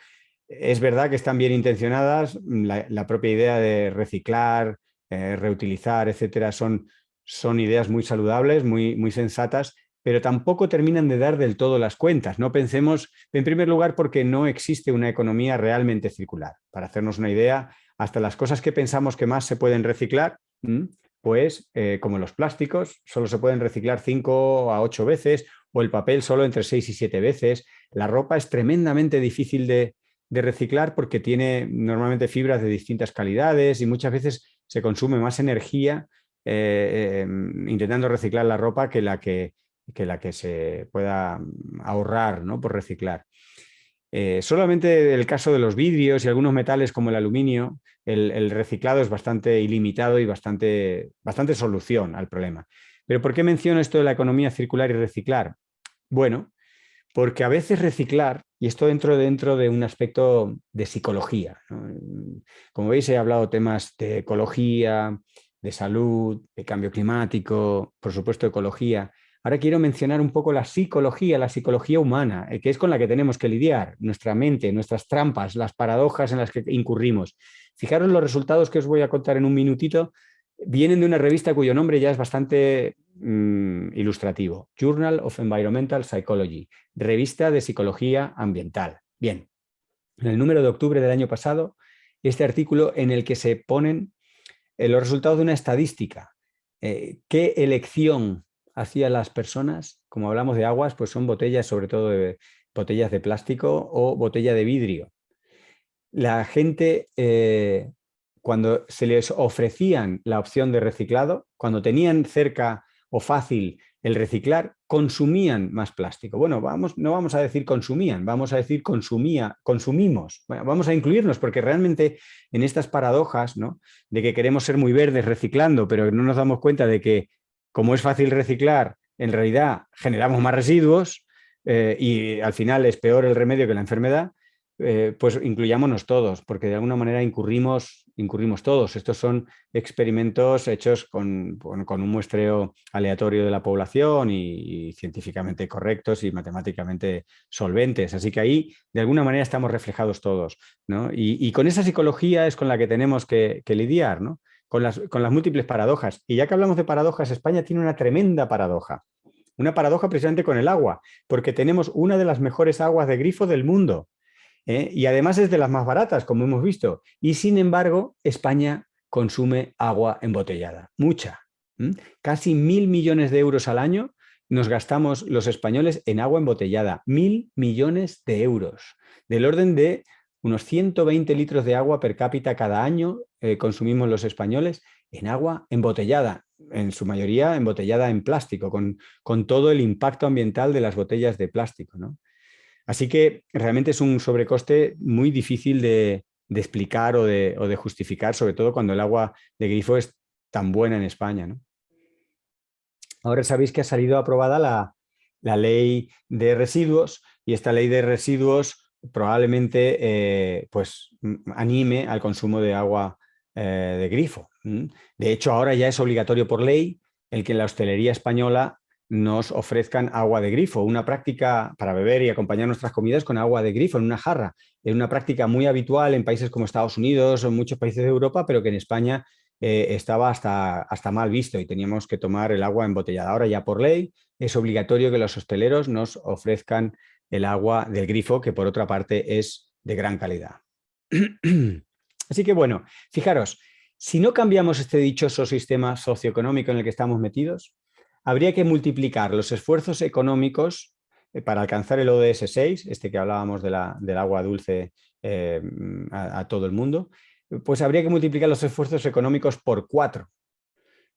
Es verdad que están bien intencionadas, la propia idea de reciclar, reutilizar, etcétera, son ideas muy saludables, muy sensatas, pero tampoco terminan de dar del todo las cuentas. No pensemos, en primer lugar, porque no existe una economía realmente circular. Para hacernos una idea, hasta las cosas que pensamos que más se pueden reciclar, pues como los plásticos, solo se pueden reciclar 5 a 8 veces, o el papel solo entre 6 y 7 veces. La ropa es tremendamente difícil de reciclar porque tiene normalmente fibras de distintas calidades y muchas veces se consume más energía intentando reciclar la ropa que la que se pueda ahorrar, ¿no? por reciclar. Solamente el caso de los vidrios y algunos metales como el aluminio, el reciclado es bastante ilimitado y bastante solución al problema. ¿Pero por qué menciono esto de la economía circular y reciclar? Bueno, porque a veces reciclar, y esto dentro de un aspecto de psicología, ¿no? Como veis, he hablado temas de ecología, de salud, de cambio climático, por supuesto, ecología. Ahora quiero mencionar un poco la psicología humana, que es con la que tenemos que lidiar, nuestra mente, nuestras trampas, las paradojas en las que incurrimos. Fijaros los resultados que os voy a contar en un minutito. Vienen de una revista cuyo nombre ya es bastante ilustrativo, Journal of Environmental Psychology, revista de psicología ambiental. Bien, en el número de octubre del año pasado, este artículo en el que se ponen los resultados de una estadística. ¿Qué elección hacían las personas? Como hablamos de aguas, pues son botellas, sobre todo de botellas de plástico o botella de vidrio. La gente, cuando se les ofrecían la opción de reciclado, cuando tenían cerca o fácil el reciclar, consumían más plástico. Bueno, no vamos a decir consumían, vamos a decir consumimos. Bueno, vamos a incluirnos porque realmente en estas paradojas, ¿no? de que queremos ser muy verdes reciclando, pero no nos damos cuenta de que como es fácil reciclar, en realidad generamos más residuos y al final es peor el remedio que la enfermedad. pues incluyámonos todos, porque de alguna manera incurrimos todos. Estos son experimentos hechos con un muestreo aleatorio de la población y científicamente correctos y matemáticamente solventes. Así que ahí, de alguna manera, estamos reflejados todos, ¿no? Y con esa psicología es con la que tenemos que lidiar, ¿no? Con las múltiples paradojas. Y ya que hablamos de paradojas, España tiene una tremenda paradoja. Una paradoja precisamente con el agua, porque tenemos una de las mejores aguas de grifo del mundo. Y además es de las más baratas, como hemos visto. Y sin embargo, España consume agua embotellada, mucha. Casi 1.000 millones de euros al año nos gastamos los españoles en agua embotellada. 1.000 millones de euros. Del orden de unos 120 litros de agua per cápita cada año consumimos los españoles en agua embotellada, en su mayoría embotellada en plástico, con todo el impacto ambiental de las botellas de plástico, ¿no? Así que realmente es un sobrecoste muy difícil de explicar o de justificar, sobre todo cuando el agua de grifo es tan buena en España, ¿no? Ahora sabéis que ha salido aprobada la ley de residuos y esta ley de residuos probablemente pues, anime al consumo de agua de grifo. De hecho, ahora ya es obligatorio por ley el que en la hostelería española nos ofrezcan agua de grifo, una práctica para beber y acompañar nuestras comidas con agua de grifo en una jarra. Es una práctica muy habitual en países como Estados Unidos o en muchos países de Europa, pero que en España estaba hasta mal visto y teníamos que tomar el agua embotellada. Ahora ya por ley es obligatorio que los hosteleros nos ofrezcan el agua del grifo, que por otra parte es de gran calidad. Así que bueno, fijaros, si no cambiamos este dichoso sistema socioeconómico en el que estamos metidos, habría que multiplicar los esfuerzos económicos para alcanzar el ODS 6, este que hablábamos del agua dulce a todo el mundo, pues habría que multiplicar los esfuerzos económicos por 4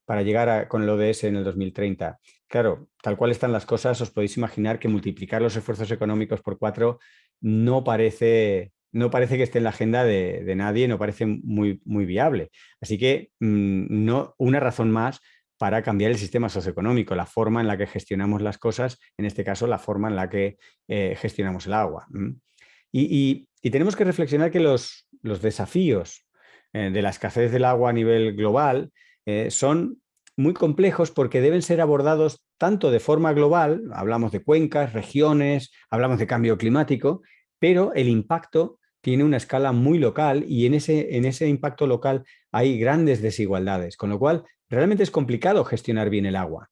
para llegar con el ODS en el 2030. Claro, tal cual están las cosas, os podéis imaginar que multiplicar los esfuerzos económicos por 4 no parece que esté en la agenda de nadie, no parece muy viable. Así que no, una razón más para cambiar el sistema socioeconómico, la forma en la que gestionamos las cosas, en este caso la forma en la que gestionamos el agua. Y tenemos que reflexionar que los desafíos de la escasez del agua a nivel global son muy complejos porque deben ser abordados tanto de forma global, hablamos de cuencas, regiones, hablamos de cambio climático, pero el impacto tiene una escala muy local y en ese impacto local hay grandes desigualdades, con lo cual realmente es complicado gestionar bien el agua.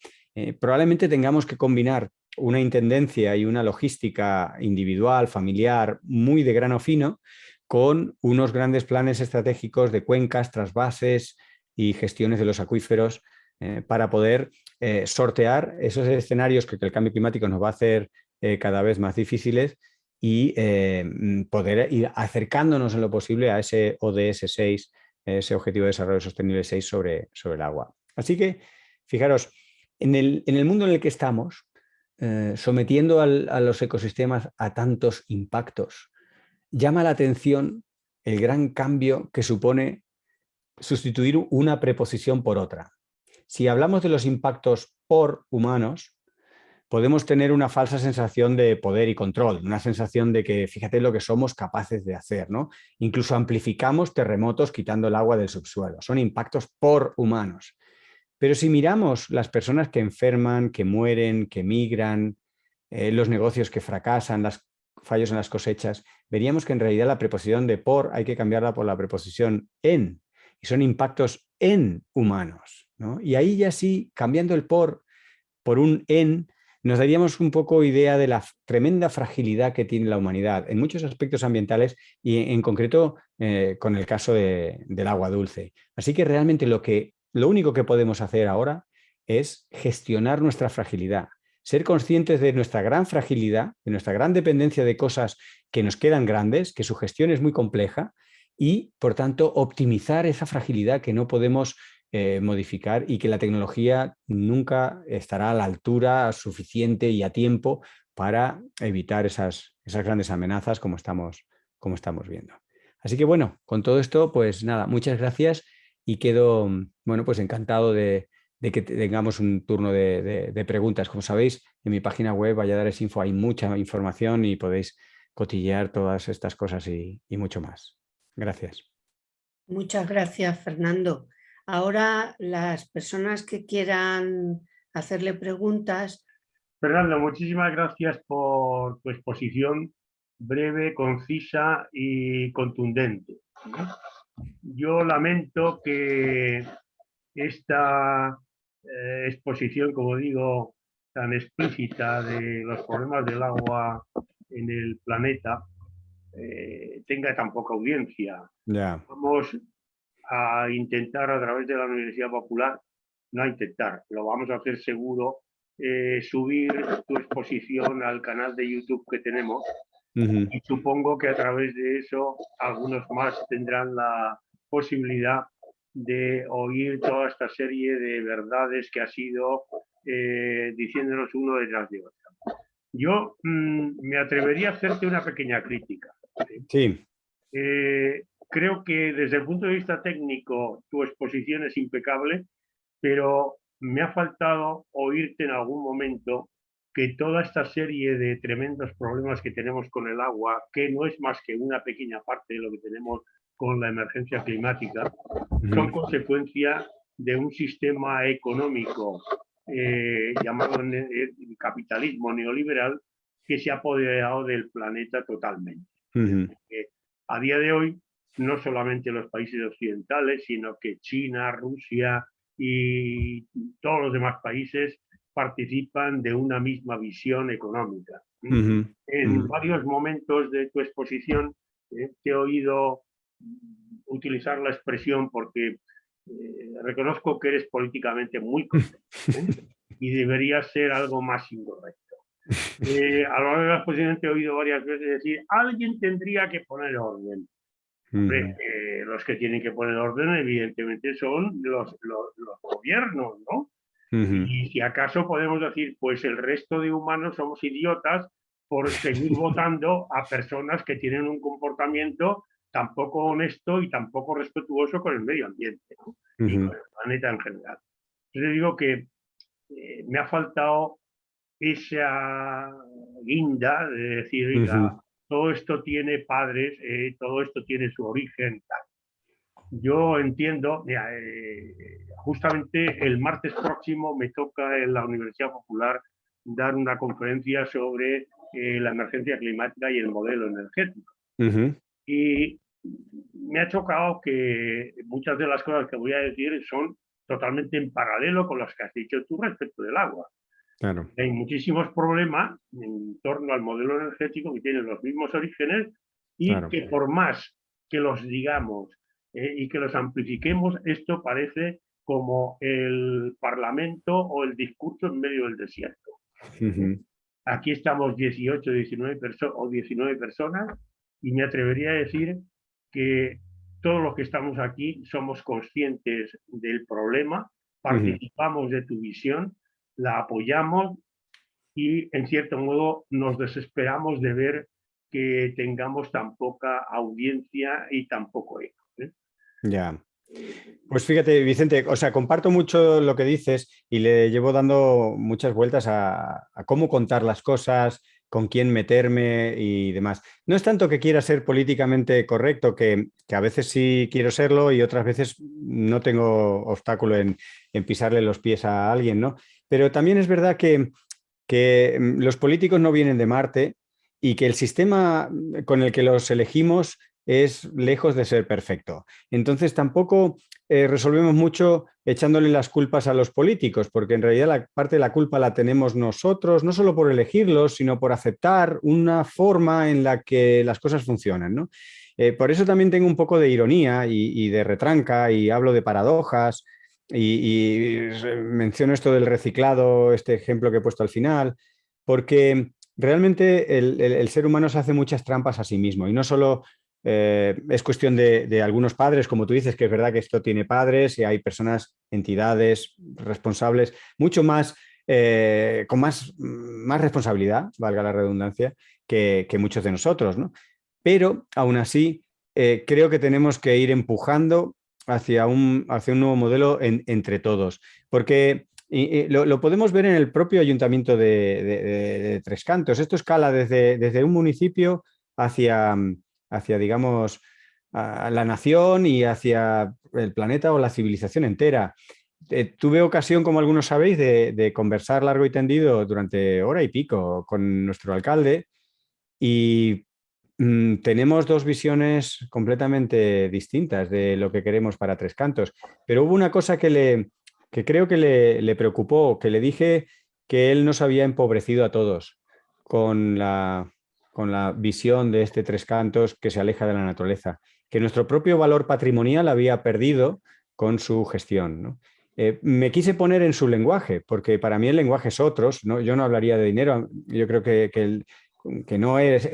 Probablemente tengamos que combinar una intendencia y una logística individual, familiar, muy de grano fino, con unos grandes planes estratégicos de cuencas, trasvases y gestiones de los acuíferos para poder sortear esos escenarios que el cambio climático nos va a hacer cada vez más difíciles y poder ir acercándonos en lo posible a ese ODS 6, ese Objetivo de Desarrollo Sostenible 6 sobre el agua. Así que, fijaros, en el mundo en el que estamos, sometiendo a los ecosistemas a tantos impactos, llama la atención el gran cambio que supone sustituir una preposición por otra. Si hablamos de los impactos por humanos, podemos tener una falsa sensación de poder y control, una sensación de que fíjate lo que somos capaces de hacer, ¿no? Incluso amplificamos terremotos quitando el agua del subsuelo. Son impactos por humanos. Pero si miramos las personas que enferman, que mueren, que migran, los negocios que fracasan, los fallos en las cosechas, veríamos que en realidad la preposición de por hay que cambiarla por la preposición en. Y son impactos en humanos, ¿no? Y ahí ya sí, cambiando el por un en, nos daríamos un poco idea de la tremenda fragilidad que tiene la humanidad en muchos aspectos ambientales y en concreto con el caso del agua dulce. Así que realmente lo único que podemos hacer ahora es gestionar nuestra fragilidad, ser conscientes de nuestra gran fragilidad, de nuestra gran dependencia de cosas que nos quedan grandes, que su gestión es muy compleja y, por tanto, optimizar esa fragilidad que no podemos modificar y que la tecnología nunca estará a la altura suficiente y a tiempo para evitar esas grandes amenazas como estamos viendo. Así que bueno, con todo esto, pues nada, muchas gracias y quedo, bueno, pues encantado de que tengamos un turno de preguntas. Como sabéis, en mi página web Valladares Info hay mucha información y podéis cotillear todas estas cosas y mucho más. Gracias. Muchas gracias, Fernando. Ahora las personas que quieran hacerle preguntas. Fernando, muchísimas gracias por tu exposición breve, concisa y contundente. Yo lamento que esta exposición, como digo, tan explícita de los problemas del agua en el planeta tenga tan poca audiencia. Ya. Vamos a intentar a través de la Universidad Popular, no a intentar, lo vamos a hacer seguro, subir tu exposición al canal de YouTube que tenemos. Y supongo que a través de eso algunos más tendrán la posibilidad de oír toda esta serie de verdades que ha sido diciéndonos uno detrás de otro. Yo me atrevería a hacerte una pequeña crítica. Sí. Creo que desde el punto de vista técnico tu exposición es impecable, pero me ha faltado oírte en algún momento que toda esta serie de tremendos problemas que tenemos con el agua, que no es más que una pequeña parte de lo que tenemos con la emergencia climática, son consecuencia de un sistema económico llamado capitalismo neoliberal que se ha apoderado del planeta totalmente. A día de hoy, no solamente los países occidentales, sino que China, Rusia y todos los demás países participan de una misma visión económica. En varios momentos de tu exposición te he oído utilizar la expresión porque reconozco que eres políticamente muy correcto y debería ser algo más incorrecto. A lo largo de la exposición te he oído varias veces decir alguien tendría que poner orden. Los que tienen que poner orden evidentemente son los gobiernos, ¿no? Y si acaso podemos decir, pues el resto de humanos somos idiotas por seguir votando a personas que tienen un comportamiento tan poco honesto y tan poco respetuoso con el medio ambiente, ¿no? Y con el planeta en general. Entonces digo que me ha faltado esa guinda de decir, oiga, todo esto tiene padres, todo esto tiene su origen, tal. Yo entiendo, mira, justamente el martes próximo me toca en la Universidad Popular dar una conferencia sobre la emergencia climática y el modelo energético. Y me ha chocado que muchas de las cosas que voy a decir son totalmente en paralelo con las que has dicho tú respecto del agua. Claro. Hay muchísimos problemas en torno al modelo energético que tienen los mismos orígenes y que por más que los digamos y que los amplifiquemos, esto parece como el parlamento o el discurso en medio del desierto. Aquí estamos 18, 19 o 19 personas y me atrevería a decir que todos los que estamos aquí somos conscientes del problema, participamos de tu visión, la apoyamos y en cierto modo nos desesperamos de ver que tengamos tan poca audiencia y tan poco eco. Ya. Pues fíjate, Vicente, o sea, comparto mucho lo que dices y le llevo dando muchas vueltas a cómo contar las cosas, con quién meterme y demás. No es tanto que quiera ser políticamente correcto, que a veces sí quiero serlo y otras veces no tengo obstáculo en pisarle los pies a alguien, ¿no? Pero también es verdad que los políticos no vienen de Marte y que el sistema con el que los elegimos es lejos de ser perfecto. Entonces tampoco resolvemos mucho echándole las culpas a los políticos, porque en realidad la parte de la culpa la tenemos nosotros, no solo por elegirlos, sino por aceptar una forma en la que las cosas funcionan, ¿no? Por eso también tengo un poco de ironía y de retranca y hablo de paradojas y menciono esto del reciclado, este ejemplo que he puesto al final, porque realmente el ser humano se hace muchas trampas a sí mismo y no solo es cuestión de algunos padres, como tú dices, que es verdad que esto tiene padres y hay personas, entidades responsables, mucho más, con más responsabilidad, valga la redundancia, que muchos de nosotros, ¿no? Pero aún así, creo que tenemos que ir empujando hacia un nuevo modelo entre todos, porque lo podemos ver en el propio ayuntamiento de Tres Cantos. Esto escala desde un municipio hacia digamos, a la nación y hacia el planeta o la civilización entera. Tuve ocasión, como algunos sabéis, de conversar largo y tendido durante hora y pico con nuestro alcalde y tenemos dos visiones completamente distintas de lo que queremos para Tres Cantos, pero hubo una cosa que creo que le preocupó, que le dije que él nos había empobrecido a todos con la visión de este Tres Cantos que se aleja de la naturaleza, que nuestro propio valor patrimonial había perdido con su gestión, ¿no? Me quise poner en su lenguaje, porque para mí el lenguaje es otro, ¿no? Yo no hablaría de dinero, yo creo que no es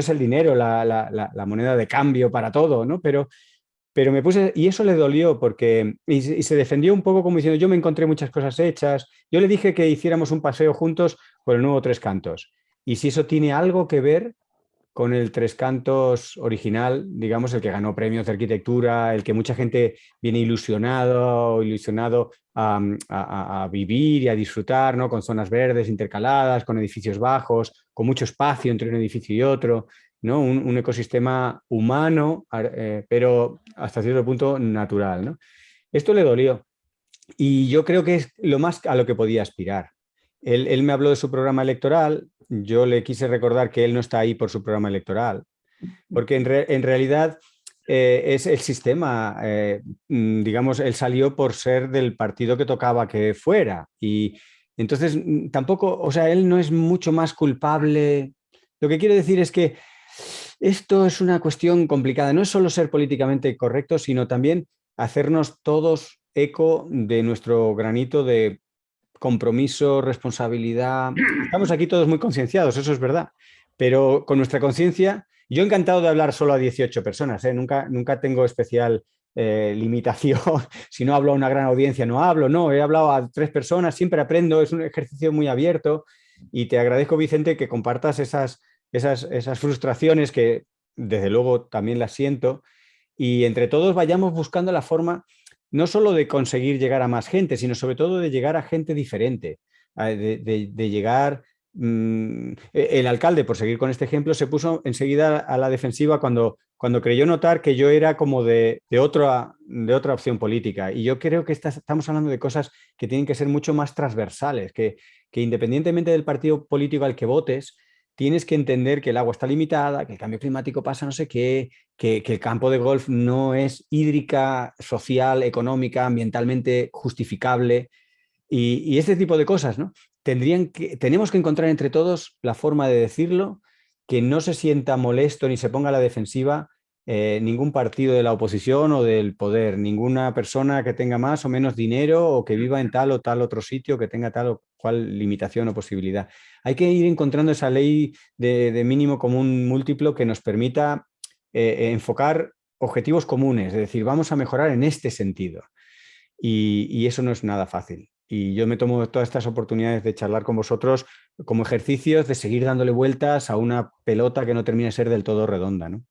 el dinero la moneda de cambio para todo, ¿no? Pero me puse, y eso le dolió porque, y se defendió un poco como diciendo, yo me encontré muchas cosas hechas, yo le dije que hiciéramos un paseo juntos por el nuevo Tres Cantos, y si eso tiene algo que ver con el Tres Cantos original, digamos, el que ganó premios de arquitectura, el que mucha gente viene ilusionado a vivir y a disfrutar, ¿no? Con zonas verdes intercaladas, con edificios bajos, con mucho espacio entre un edificio y otro, ¿no? Un ecosistema humano, pero hasta cierto punto natural, ¿no? Esto le dolió y yo creo que es lo más a lo que podía aspirar. Él me habló de su programa electoral, yo le quise recordar que él no está ahí por su programa electoral, porque en realidad es el sistema, digamos, él salió por ser del partido que tocaba que fuera y entonces tampoco, o sea, él no es mucho más culpable. Lo que quiero decir es que esto es una cuestión complicada, no es solo ser políticamente correcto, sino también hacernos todos eco de nuestro granito de compromiso, responsabilidad. Estamos aquí todos muy concienciados, eso es verdad, pero con nuestra conciencia, yo encantado de hablar solo a 18 personas, ¿eh? Nunca tengo especial limitación. Si no hablo a una gran audiencia, no hablo, no, he hablado a 3 personas, siempre aprendo, es un ejercicio muy abierto y te agradezco, Vicente, que compartas esas frustraciones que desde luego también las siento y entre todos vayamos buscando la forma no solo de conseguir llegar a más gente, sino sobre todo de llegar a gente diferente, de llegar... El alcalde, por seguir con este ejemplo, se puso enseguida a la defensiva cuando creyó notar que yo era como de otra opción política. Y yo creo que estamos hablando de cosas que tienen que ser mucho más transversales, que independientemente del partido político al que votes, tienes que entender que el agua está limitada, que el cambio climático pasa no sé qué, que el campo de golf no es hídrica, social, económica, ambientalmente justificable y este tipo de cosas, ¿no? Tenemos que encontrar entre todos la forma de decirlo, que no se sienta molesto ni se ponga a la defensiva ningún partido de la oposición o del poder, ninguna persona que tenga más o menos dinero o que viva en tal o tal otro sitio, que tenga tal o cual limitación o posibilidad. Hay que ir encontrando esa ley de mínimo común múltiplo que nos permita enfocar objetivos comunes, es decir, vamos a mejorar en este sentido. Y eso no es nada fácil. Y yo me tomo todas estas oportunidades de charlar con vosotros como ejercicios de seguir dándole vueltas a una pelota que no termine de ser del todo redonda, ¿no?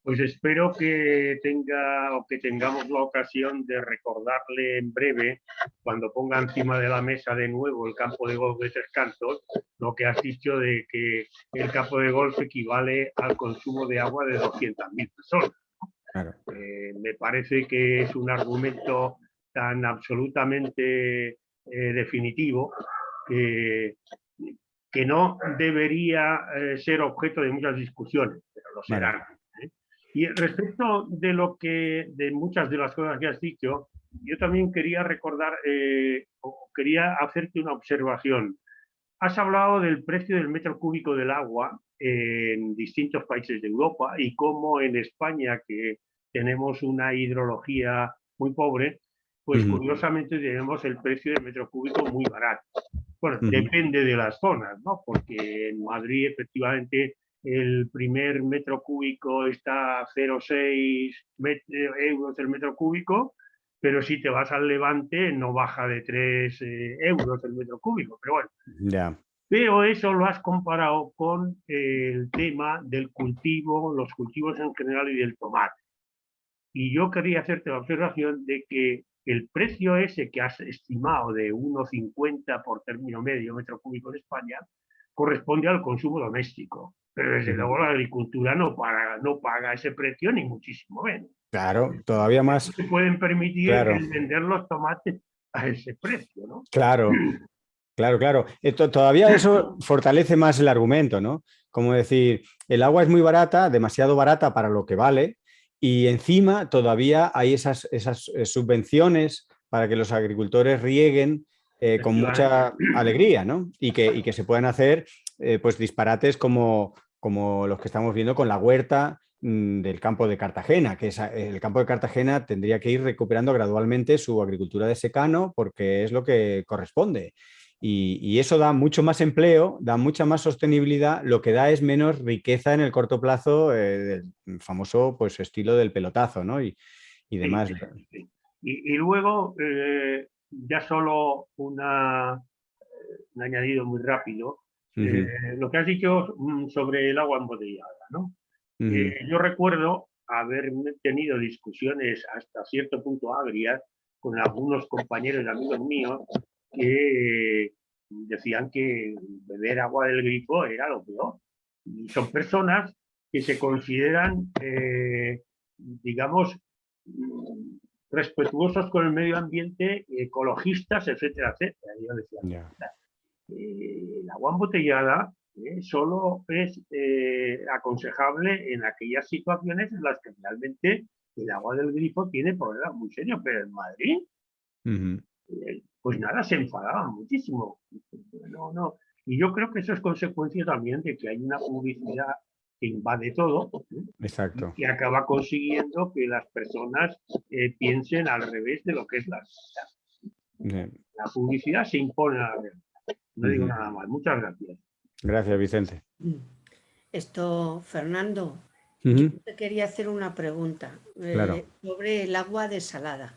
Pues espero que tenga o que tengamos la ocasión de recordarle en breve, cuando ponga encima de la mesa de nuevo el campo de golf de Tres Cantos, lo que has dicho de que el campo de golf equivale al consumo de agua de 200.000 personas. Claro. Me parece que es un argumento tan absolutamente definitivo que no debería ser objeto de muchas discusiones, pero lo serán. Vale. Y respecto de muchas de las cosas que has dicho, yo también quería recordar, quería hacerte una observación. Has hablado del precio del metro cúbico del agua en distintos países de Europa y cómo en España, que tenemos una hidrología muy pobre, pues curiosamente tenemos el precio del metro cúbico muy barato. Bueno, depende de las zonas, ¿no? Porque en Madrid efectivamente el primer metro cúbico está a 0,6 euros el metro cúbico, pero si te vas al Levante no baja de 3 euros el metro cúbico. Pero bueno, yeah. Pero eso lo has comparado con el tema del cultivo, los cultivos en general y del tomate. Y yo quería hacerte la observación de que el precio ese que has estimado de 1,50 por término medio metro cúbico en España corresponde al consumo doméstico. Pero desde luego la agricultura no paga ese precio, ni muchísimo menos. Claro, todavía más. No se pueden permitir Claro. el vender los tomates a ese precio, ¿no? Claro, claro. Todavía eso fortalece más el argumento, ¿no? Como decir, el agua es muy barata, demasiado barata para lo que vale, y encima todavía hay esas subvenciones para que los agricultores rieguen con mucha alegría, ¿no? Y que se puedan hacer pues disparates como los que estamos viendo con la huerta del campo de Cartagena, que el campo de Cartagena tendría que ir recuperando gradualmente su agricultura de secano porque es lo que corresponde. Y eso da mucho más empleo, da mucha más sostenibilidad, lo que da es menos riqueza en el corto plazo, del famoso pues, estilo del pelotazo, ¿no? Y demás. Sí. Y luego, ya solo un añadido muy rápido, lo que has dicho sobre el agua embotellada, ¿no? Yo recuerdo haber tenido discusiones hasta cierto punto agrias con algunos compañeros y amigos míos que decían que beber agua del grifo era lo peor. Y son personas que se consideran, digamos, respetuosos con el medio ambiente, ecologistas, etcétera, etcétera. Y yo decía, el agua embotellada solo es aconsejable en aquellas situaciones en las que realmente el agua del grifo tiene problemas muy serios, pero en Madrid, pues nada, se enfadaban muchísimo. No. Y yo creo que eso es consecuencia también de que hay una publicidad que invade todo. Exacto. Y acaba consiguiendo que las personas piensen al revés de lo que es la realidad. La publicidad se impone a la realidad. No digo nada más. Muchas gracias. Gracias, Vicente. Fernando, yo te quería hacer una pregunta sobre el agua desalada.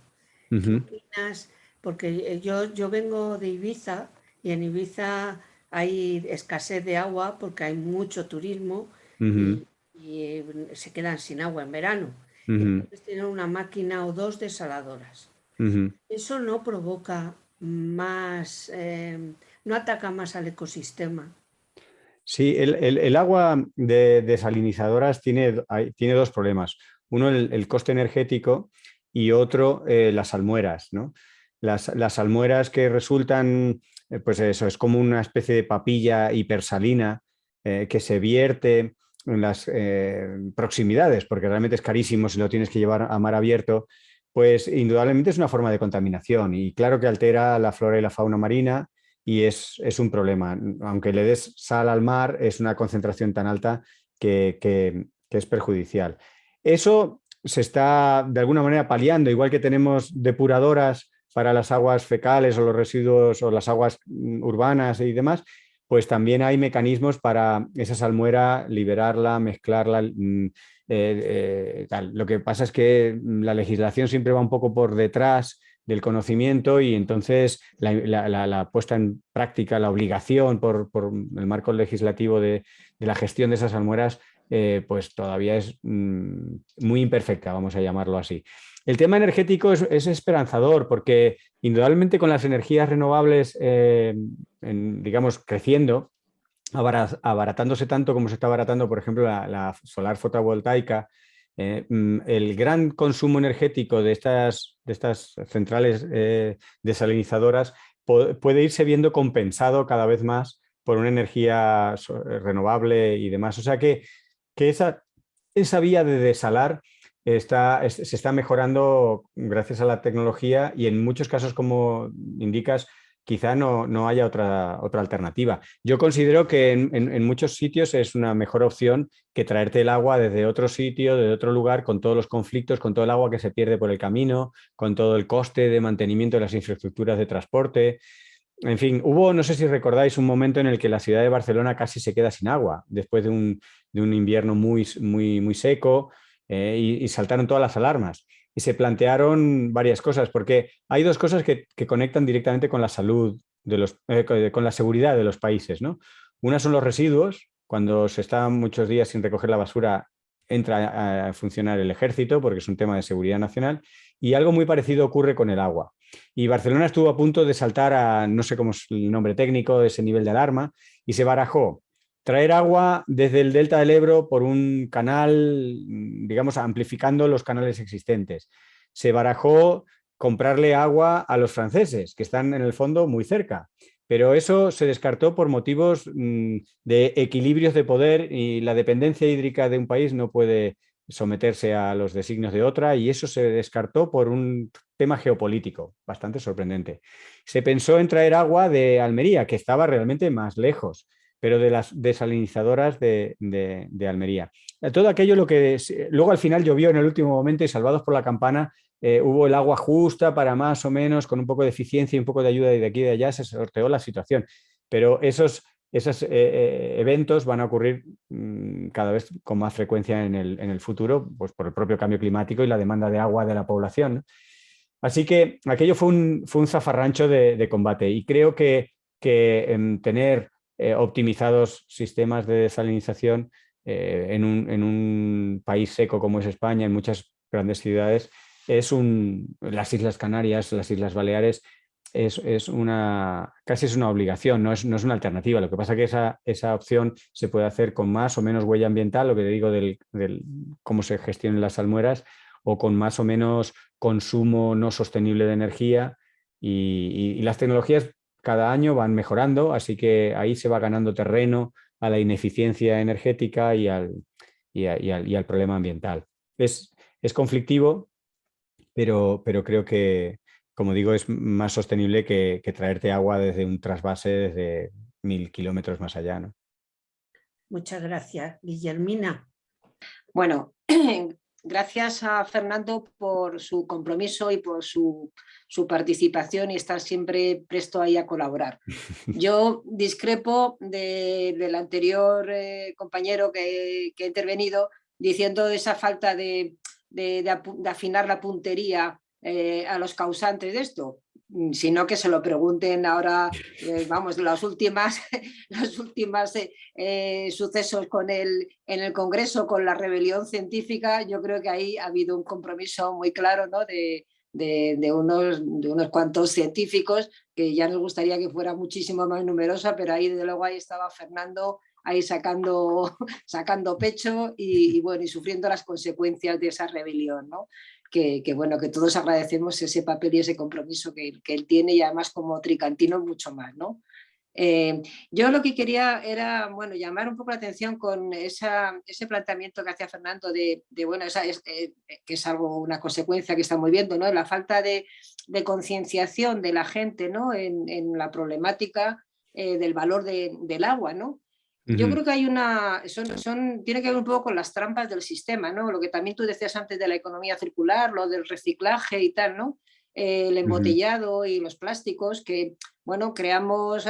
¿Qué opinas? Porque yo vengo de Ibiza y en Ibiza hay escasez de agua porque hay mucho turismo y se quedan sin agua en verano. Entonces tienen una máquina o dos desaladoras. Eso no provoca más, no ataca más al ecosistema. Sí, el agua de desalinizadoras tiene dos problemas. Uno, el coste energético y otro, las salmueras, ¿no? Las salmueras que resultan, pues eso, es como una especie de papilla hipersalina que se vierte en las proximidades, porque realmente es carísimo si lo tienes que llevar a mar abierto, pues indudablemente es una forma de contaminación y claro que altera la flora y la fauna marina y es un problema. Aunque le des sal al mar, es una concentración tan alta que es perjudicial. Eso se está de alguna manera paliando, igual que tenemos depuradoras para las aguas fecales o los residuos o las aguas urbanas y demás, pues también hay mecanismos para esa salmuera liberarla, mezclarla. Tal. Lo que pasa es que la legislación siempre va un poco por detrás del conocimiento y entonces la puesta en práctica, la obligación por el marco legislativo de la gestión de esas salmueras, pues todavía es muy imperfecta, vamos a llamarlo así. El tema energético es esperanzador porque indudablemente con las energías renovables, digamos, creciendo, abaratándose tanto como se está abaratando, por ejemplo, la solar fotovoltaica, el gran consumo energético de estas centrales desalinizadoras puede irse viendo compensado cada vez más por una energía renovable y demás. O sea que esa vía de desalar se está mejorando gracias a la tecnología y en muchos casos, como indicas, quizá no haya otra alternativa. Yo considero que en muchos sitios es una mejor opción que traerte el agua desde otro sitio, de otro lugar, con todos los conflictos, con todo el agua que se pierde por el camino, con todo el coste de mantenimiento de las infraestructuras de transporte. En fin, no sé si recordáis un momento en el que la ciudad de Barcelona casi se queda sin agua, después de un invierno muy seco, y saltaron todas las alarmas. Y se plantearon varias cosas, porque hay dos cosas que conectan directamente con la salud, con la seguridad de los países, ¿no? Una son los residuos. Cuando se está muchos días sin recoger la basura, entra a funcionar el ejército, porque es un tema de seguridad nacional. Y algo muy parecido ocurre con el agua. Y Barcelona estuvo a punto de saltar a, no sé cómo es el nombre técnico, ese nivel de alarma, y se barajó traer agua desde el delta del Ebro por un canal, digamos, amplificando los canales existentes. Se barajó comprarle agua a los franceses, que están en el fondo muy cerca. Pero eso se descartó por motivos de equilibrios de poder, y la dependencia hídrica de un país no puede someterse a los designios de otra, y eso se descartó por un tema geopolítico bastante sorprendente. Se pensó en traer agua de Almería, que estaba realmente más lejos, pero de las desalinizadoras de Almería. Todo aquello lo que luego al final llovió en el último momento, y salvados por la campana, hubo el agua justa para más o menos, con un poco de eficiencia y un poco de ayuda, y de aquí y de allá se sorteó la situación. Pero esos eventos van a ocurrir cada vez con más frecuencia en el futuro, pues por el propio cambio climático y la demanda de agua de la población, ¿no? Así que aquello fue un zafarrancho de combate, y creo que tener optimizados sistemas de desalinización en un país seco como es España, en muchas grandes ciudades, las Islas Canarias, las Islas Baleares, casi es una obligación, no es una alternativa. Lo que pasa es que esa opción se puede hacer con más o menos huella ambiental, lo que te digo del cómo se gestionan las salmueras, o con más o menos consumo no sostenible de energía, y las tecnologías cada año van mejorando, así que ahí se va ganando terreno a la ineficiencia energética y al problema ambiental. Es conflictivo, pero creo que, como digo, es más sostenible que traerte agua desde un trasvase desde 1000 kilómetros más allá, ¿no? Muchas gracias, Guillermina. Bueno, gracias a Fernando por su compromiso y por su participación, y estar siempre presto ahí a colaborar. Yo discrepo del anterior compañero que ha intervenido, diciendo de esa falta de afinar la puntería a los causantes de esto, sino que se lo pregunten ahora, vamos, los últimos sucesos en el Congreso con la rebelión científica. Yo creo que ahí ha habido un compromiso muy claro, ¿no?, de unos cuantos científicos, que ya nos gustaría que fuera muchísimo más numerosa, pero ahí desde luego ahí estaba Fernando ahí sacando pecho y bueno, y sufriendo las consecuencias de esa rebelión, ¿no? Que bueno, que todos agradecemos ese papel y ese compromiso que él tiene, y además como tricantino mucho más, ¿no? Yo lo que quería era, bueno, llamar un poco la atención con ese planteamiento que hacía Fernando bueno, que es algo, una consecuencia que estamos viendo, ¿no? La falta de concienciación de la gente, ¿no?, en la problemática del valor del agua, ¿no? Yo creo que hay tiene que ver un poco con las trampas del sistema, ¿no? Lo que también tú decías antes de la economía circular, lo del reciclaje y tal, ¿no? El embotellado y los plásticos, que, bueno, creamos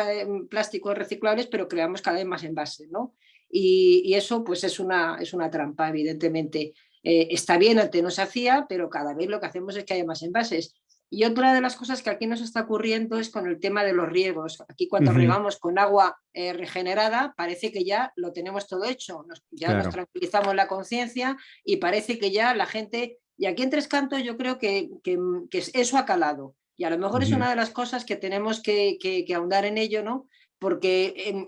plásticos reciclables, pero creamos cada vez más envases, ¿no? Y eso, pues, es una trampa, evidentemente. Está bien, antes no se hacía, pero cada vez lo que hacemos es que haya más envases. Y otra de las cosas que aquí nos está ocurriendo es con el tema de los riegos. Aquí, cuando regamos con agua regenerada, parece que ya lo tenemos todo hecho. Nos tranquilizamos la conciencia y parece que ya la gente... Y aquí en Tres Cantos yo creo que eso ha calado. Y a lo mejor es una de las cosas que tenemos que ahondar en ello, ¿no? Porque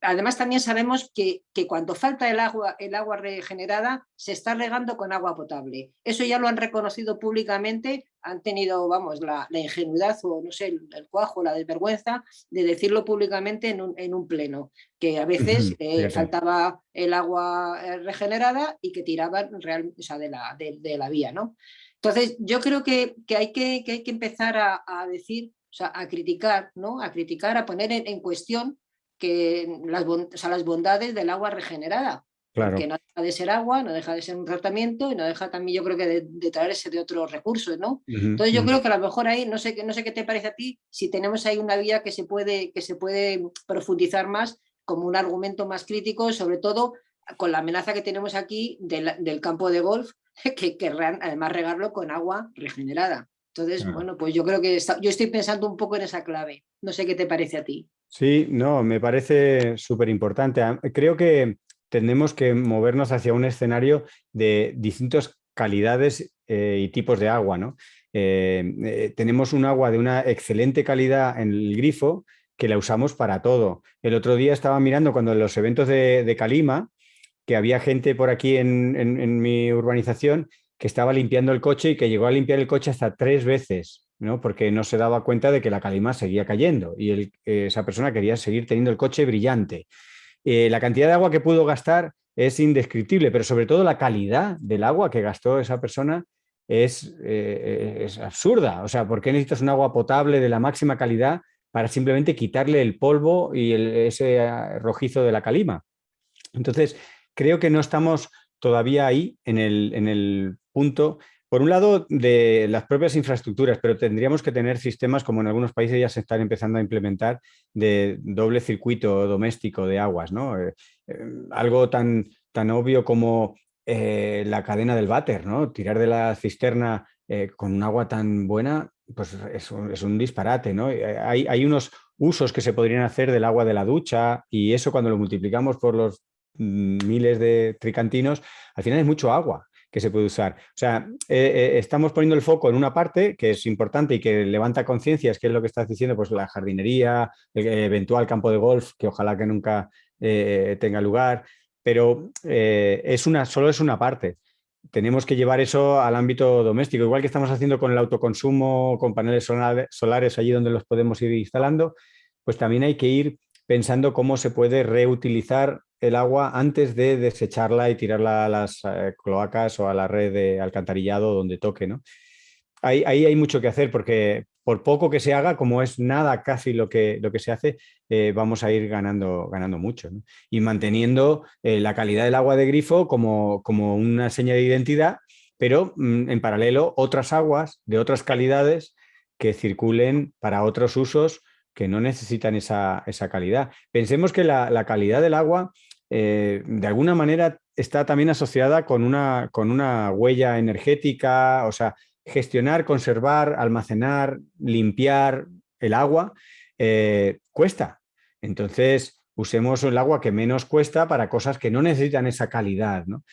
además también sabemos que cuando falta el agua regenerada, se está regando con agua potable. Eso ya lo han reconocido públicamente, han tenido, vamos, la ingenuidad, o no sé, el cuajo, la desvergüenza de decirlo públicamente en un pleno, que a veces faltaba el agua regenerada y que tiraban de la vía, ¿no? Entonces, yo creo que hay que empezar a decir, o sea, a criticar, ¿no? A criticar, a poner en cuestión las bondades del agua regenerada. Claro. Porque no deja de ser agua, no deja de ser un tratamiento, y no deja también, yo creo, que de traerse de otros recursos, ¿no? Entonces yo creo que a lo mejor ahí, no sé qué te parece a ti, si tenemos ahí una vía que se puede profundizar más, como un argumento más crítico, sobre todo con la amenaza que tenemos aquí del campo de golf, que querrán además regarlo con agua regenerada. Entonces, bueno, pues yo creo que yo estoy pensando un poco en esa clave. No sé qué te parece a ti. Sí, no, me parece súper importante. Creo que tenemos que movernos hacia un escenario de distintos calidades y tipos de agua, ¿no? Tenemos un agua de una excelente calidad en el grifo que la usamos para todo. El otro día estaba mirando cuando en los eventos de Calima, que había gente por aquí en mi urbanización que estaba limpiando el coche y que llegó a limpiar el coche hasta 3 veces, ¿no? Porque no se daba cuenta de que la calima seguía cayendo y esa persona quería seguir teniendo el coche brillante. La cantidad de agua que pudo gastar es indescriptible, pero sobre todo la calidad del agua que gastó esa persona es absurda. O sea, ¿por qué necesitas un agua potable de la máxima calidad para simplemente quitarle el polvo y ese rojizo de la calima? Entonces, creo que no estamos todavía ahí en el punto, por un lado, de las propias infraestructuras, pero tendríamos que tener sistemas, como en algunos países ya se están empezando a implementar, de doble circuito doméstico de aguas, ¿no? Algo tan obvio como la cadena del váter, ¿no? Tirar de la cisterna con un agua tan buena, pues es un disparate, ¿no? Hay unos usos que se podrían hacer del agua de la ducha y eso cuando lo multiplicamos por los miles de tricantinos, al final es mucho agua que se puede usar. O sea, estamos poniendo el foco en una parte que es importante y que levanta conciencias, que es lo que estás diciendo, pues la jardinería, el eventual campo de golf, que ojalá que nunca tenga lugar, pero solo es una parte. Tenemos que llevar eso al ámbito doméstico, igual que estamos haciendo con el autoconsumo, con paneles solares allí donde los podemos ir instalando, pues también hay que ir pensando cómo se puede reutilizar el agua antes de desecharla y tirarla a las cloacas o a la red de alcantarillado donde toque, ¿no? Ahí hay mucho que hacer porque por poco que se haga, como es nada casi lo que se hace, vamos a ir ganando mucho, ¿no? Y manteniendo la calidad del agua de grifo como una seña de identidad, pero en paralelo otras aguas de otras calidades que circulen para otros usos que no necesitan esa calidad. Pensemos que la calidad del agua de alguna manera está también asociada con una huella energética, o sea, gestionar, conservar, almacenar, limpiar el agua cuesta. Entonces, usemos el agua que menos cuesta para cosas que no necesitan esa calidad, ¿no?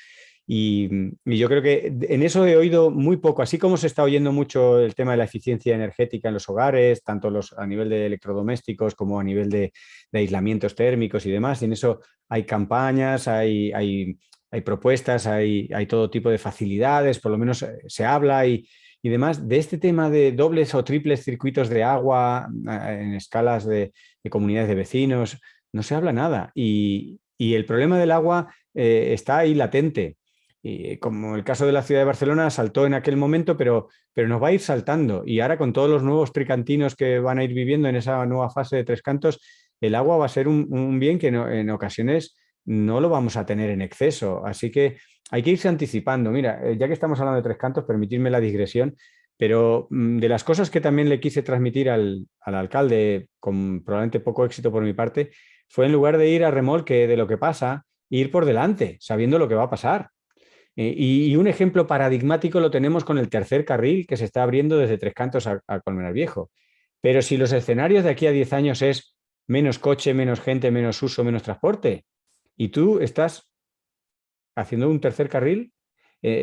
Y yo creo que en eso he oído muy poco, así como se está oyendo mucho el tema de la eficiencia energética en los hogares, tanto a nivel de electrodomésticos como a nivel de aislamientos térmicos y demás. Y en eso hay campañas, hay propuestas, hay todo tipo de facilidades, por lo menos se habla y demás. De este tema de dobles o triples circuitos de agua en escalas de comunidades de vecinos, no se habla nada. Y el problema del agua está ahí latente. Y como el caso de la ciudad de Barcelona saltó en aquel momento, pero nos va a ir saltando. Y ahora con todos los nuevos tricantinos que van a ir viviendo en esa nueva fase de Tres Cantos, el agua va a ser un bien que en ocasiones no lo vamos a tener en exceso. Así que hay que irse anticipando. Mira, ya que estamos hablando de Tres Cantos, permitidme la digresión, pero de las cosas que también le quise transmitir al alcalde, con probablemente poco éxito por mi parte, fue en lugar de ir a remolque de lo que pasa, ir por delante, sabiendo lo que va a pasar. Y un ejemplo paradigmático lo tenemos con el tercer carril que se está abriendo desde Tres Cantos a Colmenar Viejo. Pero si los escenarios de aquí a 10 años es menos coche, menos gente, menos uso, menos transporte, y tú estás haciendo un tercer carril,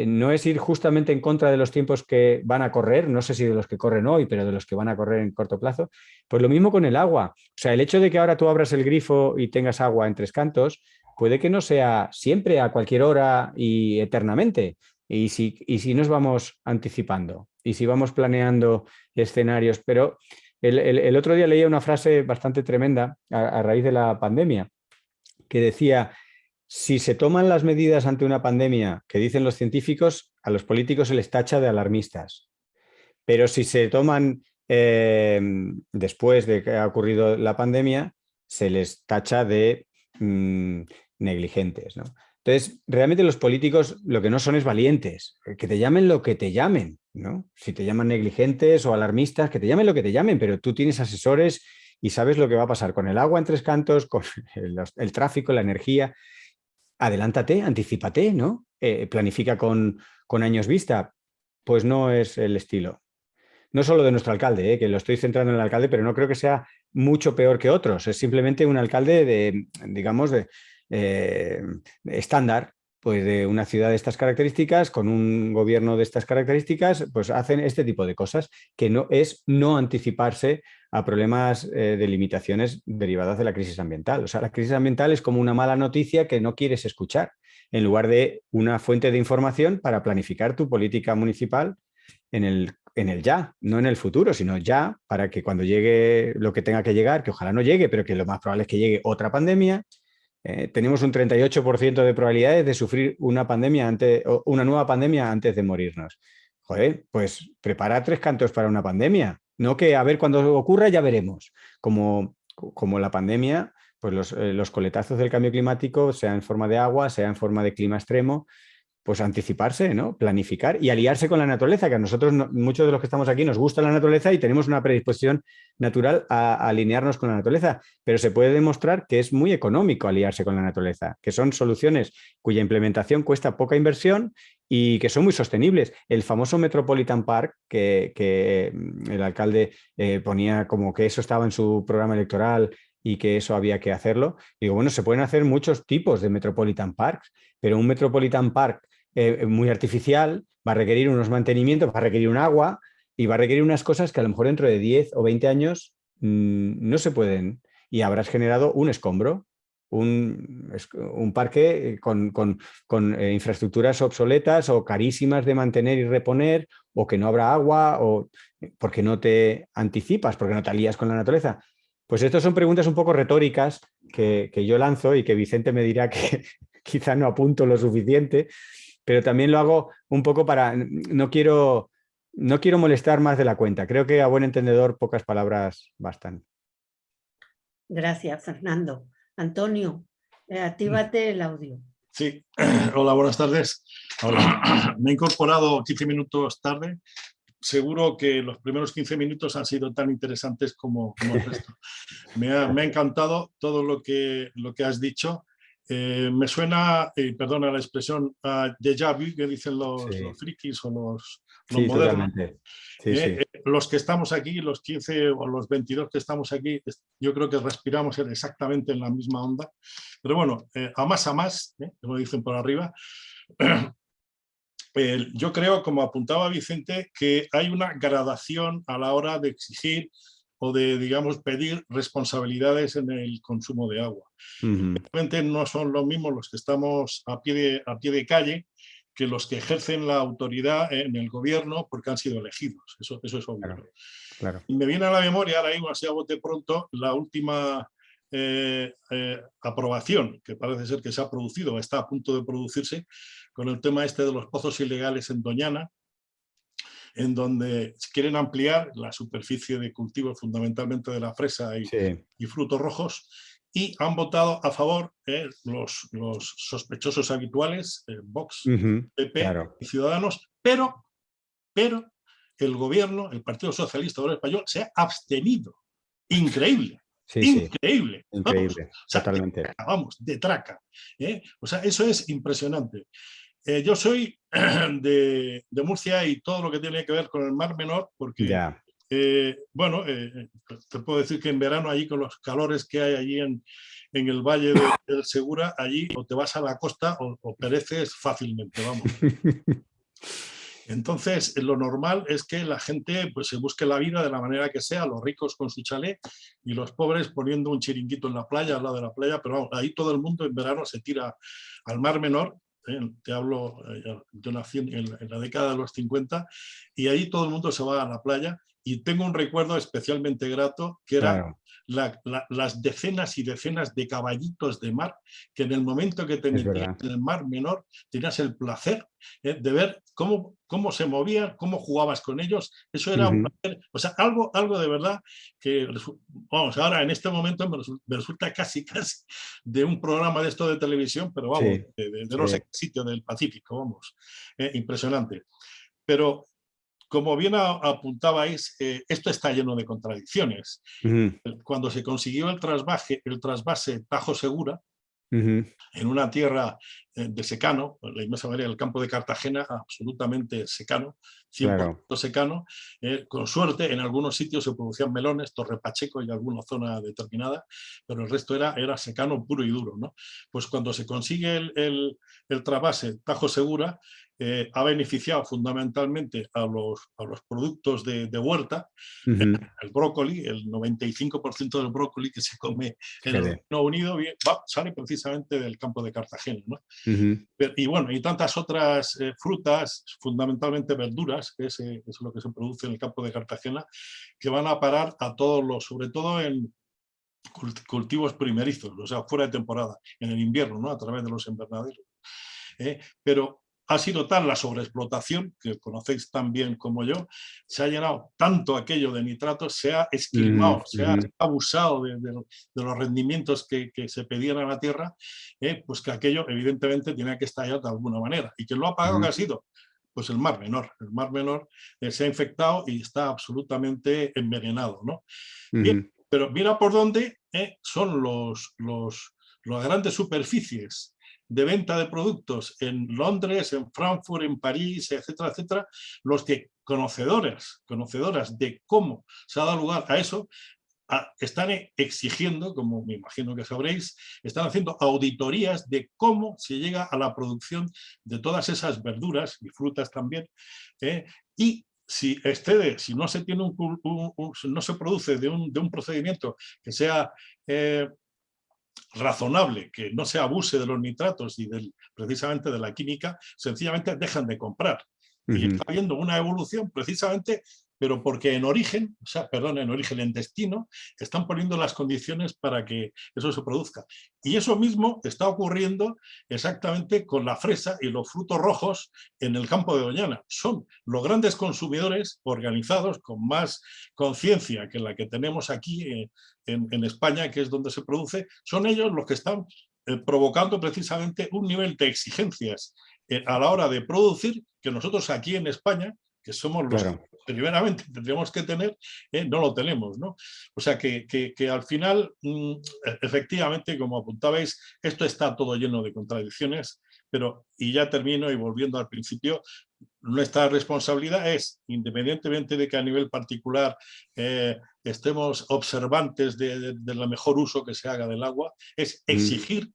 no es ir justamente en contra de los tiempos que van a correr, no sé si de los que corren hoy, pero de los que van a correr en corto plazo. Pues lo mismo con el agua. O sea, el hecho de que ahora tú abras el grifo y tengas agua en Tres Cantos, puede que no sea siempre, a cualquier hora y eternamente. Y si nos vamos anticipando y si vamos planeando escenarios. Pero el otro día leía una frase bastante tremenda a raíz de la pandemia que decía: si se toman las medidas ante una pandemia que dicen los científicos, a los políticos se les tacha de alarmistas. Pero si se toman después de que ha ocurrido la pandemia, se les tacha de negligentes, ¿no? Entonces, realmente los políticos lo que no son es valientes, que te llamen lo que te llamen, ¿no? Si te llaman negligentes o alarmistas, que te llamen lo que te llamen, pero tú tienes asesores y sabes lo que va a pasar con el agua en Tres Cantos, con el tráfico, la energía. Adelántate, anticípate, ¿no? Planifica con años vista. Pues no es el estilo. No solo de nuestro alcalde, que lo estoy centrando en el alcalde, pero no creo que sea mucho peor que otros. Es simplemente un alcalde de estándar, pues de una ciudad de estas características, con un gobierno de estas características, pues hacen este tipo de cosas, que no es no anticiparse a problemas de limitaciones derivadas de la crisis ambiental. O sea, la crisis ambiental es como una mala noticia que no quieres escuchar, en lugar de una fuente de información para planificar tu política municipal en el ya, no en el futuro, sino ya, para que cuando llegue lo que tenga que llegar, que ojalá no llegue, pero que lo más probable es que llegue otra pandemia. Tenemos un 38% de probabilidades de sufrir una nueva pandemia antes de morirnos. Joder, pues prepara 3 cantos para una pandemia. No que a ver cuando ocurra ya veremos. Como la pandemia, pues los coletazos del cambio climático, sea en forma de agua, sea en forma de clima extremo, pues anticiparse, ¿no? Planificar y aliarse con la naturaleza, que a nosotros, muchos de los que estamos aquí, nos gusta la naturaleza y tenemos una predisposición natural a alinearnos con la naturaleza, pero se puede demostrar que es muy económico aliarse con la naturaleza, que son soluciones cuya implementación cuesta poca inversión y que son muy sostenibles. El famoso Metropolitan Park, que el alcalde ponía como que eso estaba en su programa electoral y que eso había que hacerlo, digo, bueno, se pueden hacer muchos tipos de Metropolitan Parks, pero un Metropolitan Park muy artificial va a requerir unos mantenimientos, va a requerir un agua y va a requerir unas cosas que a lo mejor dentro de 10 o 20 años no se pueden, y habrás generado un escombro, un parque con infraestructuras obsoletas o carísimas de mantener y reponer, o que no habrá agua, o porque no te anticipas, porque no te alías con la naturaleza. Pues estas son preguntas un poco retóricas que yo lanzo y que Vicente me dirá que quizá no apunto lo suficiente, pero también lo hago un poco para... No quiero molestar más de la cuenta. Creo que a buen entendedor pocas palabras bastan. Gracias, Fernando. Antonio, actívate el audio. Sí, hola, buenas tardes. Hola. Me he incorporado 15 minutos tarde. Seguro que los primeros 15 minutos han sido tan interesantes como el resto. Me ha encantado todo lo que has dicho. Me suena, perdona la expresión, déjà vu, que dicen los frikis o los sí, modernos. Totalmente. Sí. Los que estamos aquí, los 15 o los 22 que estamos aquí, yo creo que respiramos exactamente en la misma onda. Pero bueno, a más, como dicen por arriba, yo creo, como apuntaba Vicente, que hay una gradación a la hora de exigir o de, digamos, pedir responsabilidades en el consumo de agua. Realmente no son los mismos los que estamos a pie de calle que los que ejercen la autoridad en el gobierno porque han sido elegidos. Eso es obvio. Claro. Me viene a la memoria, ahora mismo, así a bote pronto, la última aprobación que parece ser que se ha producido, está a punto de producirse, con el tema este de los pozos ilegales en Doñana, en donde quieren ampliar la superficie de cultivo fundamentalmente de la fresa y frutos rojos, y han votado a favor los sospechosos habituales, Vox, PP y Ciudadanos, pero el gobierno, el Partido Socialista Obrero Español, se ha abstenido. Increíble. Increíble. Increíble, totalmente. Vamos, de traca. O sea, eso es impresionante. Yo soy de Murcia y todo lo que tiene que ver con el Mar Menor, porque, bueno, te puedo decir que en verano allí con los calores que hay allí en el Valle del Segura, allí o te vas a la costa o pereces fácilmente, vamos. Entonces, lo normal es que la gente pues, se busque la vida de la manera que sea, los ricos con su chalet y los pobres poniendo un chiringuito en la playa, al lado de la playa, pero vamos, ahí todo el mundo en verano se tira al Mar Menor. Te hablo, yo nací en la década de los 50 y ahí todo el mundo se va a la playa y tengo un recuerdo especialmente grato que era las decenas y decenas de caballitos de mar que en el momento que te metías en el Mar Menor tenías el placer de ver cómo se movían, cómo jugabas con ellos. Eso era un placer, o sea, algo de verdad que, vamos, ahora en este momento me resulta casi de un programa de esto de televisión, pero vamos, de no sé qué sitio del Pacífico, vamos, impresionante. Pero como bien apuntabais, esto está lleno de contradicciones. Cuando se consiguió el trasvase Tajo Segura, en una tierra de secano, la inmensa mayoría del campo de Cartagena, absolutamente secano, 100% Claro. secano. Con suerte, en algunos sitios se producían melones, Torre Pacheco y alguna zona determinada, pero el resto era secano puro y duro, ¿no? Pues cuando se consigue el trasvase Tajo Segura, ha beneficiado fundamentalmente a los productos de huerta. El brócoli, el 95% del brócoli que se come en el Reino Unido sale precisamente del campo de Cartagena, ¿no? Y bueno, y tantas otras frutas, fundamentalmente verduras, que es lo que se produce en el campo de Cartagena, que van a parar a todos los, sobre todo en cultivos primerizos, o sea, fuera de temporada, en el invierno, ¿no? A través de los invernaderos. Pero ha sido tal la sobreexplotación, que conocéis tan bien como yo, se ha llenado tanto aquello de nitratos, se ha esquilmado, se ha abusado de los rendimientos que se pedían a la tierra, pues que aquello evidentemente tenía que estallar de alguna manera. ¿Y quién lo ha pagado? ¿Qué ha sido? Pues el Mar Menor. El Mar Menor se ha infectado y está absolutamente envenenado, ¿no? Bien, pero mira por dónde son las grandes superficies de venta de productos en Londres, en Frankfurt, en París, etcétera, etcétera, los que conocedoras de cómo se ha dado lugar a eso, están exigiendo, como me imagino que sabréis, están haciendo auditorías de cómo se llega a la producción de todas esas verduras y frutas también, y si excede, si no se tiene no se produce de un procedimiento que sea razonable, que no se abuse de los nitratos y precisamente de la química, sencillamente dejan de comprar. Y está habiendo una evolución precisamente, pero porque en origen, o sea, perdón, en destino, están poniendo las condiciones para que eso se produzca. Y eso mismo está ocurriendo exactamente con la fresa y los frutos rojos en el campo de Doñana. Son los grandes consumidores organizados con más conciencia que la que tenemos aquí en España, que es donde se produce, son ellos los que están provocando precisamente un nivel de exigencias a la hora de producir que nosotros aquí en España, que somos los que primeramente tendríamos que tener, no lo tenemos, ¿no? O sea que al final, efectivamente, como apuntabais, esto está todo lleno de contradicciones, pero, y ya termino y volviendo al principio, nuestra responsabilidad es, independientemente de que a nivel particular estemos observantes del mejor uso que se haga del agua, es exigir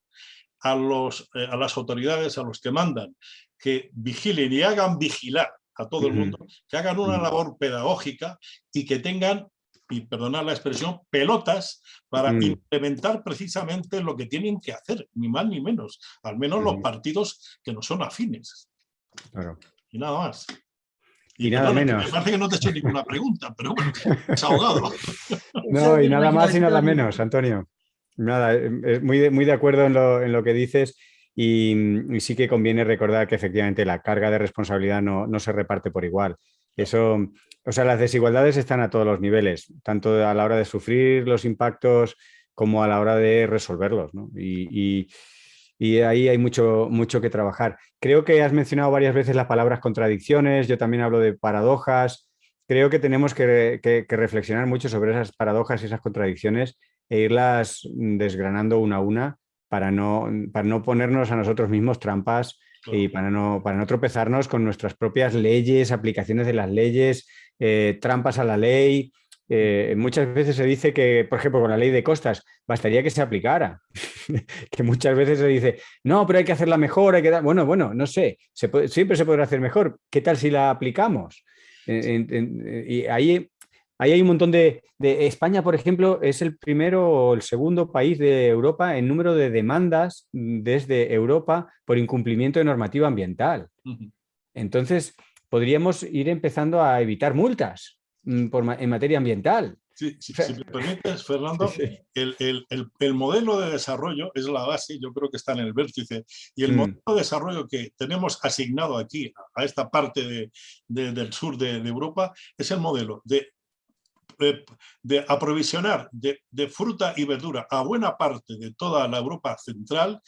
a las autoridades, a los que mandan, que vigilen y hagan vigilar a todo el mundo, que hagan una labor pedagógica y que tengan, y perdonad la expresión, pelotas para implementar precisamente lo que tienen que hacer, ni más ni menos, al menos los partidos que no son afines. Claro. Y nada más. Y nada menos. Me parece que no te he hecho ninguna pregunta, pero bueno, es ahogado. No, y nada más y nada menos, Antonio. Nada, muy de acuerdo en lo que dices y sí que conviene recordar que efectivamente la carga de responsabilidad no se reparte por igual. Eso, o sea, las desigualdades están a todos los niveles, tanto a la hora de sufrir los impactos como a la hora de resolverlos, ¿no? Y ahí hay mucho que trabajar. Creo que has mencionado varias veces las palabras contradicciones, yo también hablo de paradojas. Creo que tenemos que reflexionar mucho sobre esas paradojas y esas contradicciones e irlas desgranando una a una para no ponernos a nosotros mismos trampas y para no tropezarnos con nuestras propias leyes, aplicaciones de las leyes, trampas a la ley. Muchas veces se dice que, por ejemplo, con la ley de costas, bastaría que se aplicara. Que muchas veces se dice, no, pero hay que hacerla mejor, hay que dar... Bueno, no sé, siempre se podrá hacer mejor. ¿Qué tal si la aplicamos? Y ahí hay un montón de... España, por ejemplo, es el primero o el segundo país de Europa en número de demandas desde Europa por incumplimiento de normativa ambiental. Entonces, podríamos ir empezando a evitar multas en materia ambiental. Sí, si me permites, Fernando, sí. El modelo de desarrollo es la base, yo creo que está en el vértice, y el modelo de desarrollo que tenemos asignado aquí a esta parte del sur de Europa es el modelo de aprovisionar de fruta y verdura a buena parte de toda la Europa central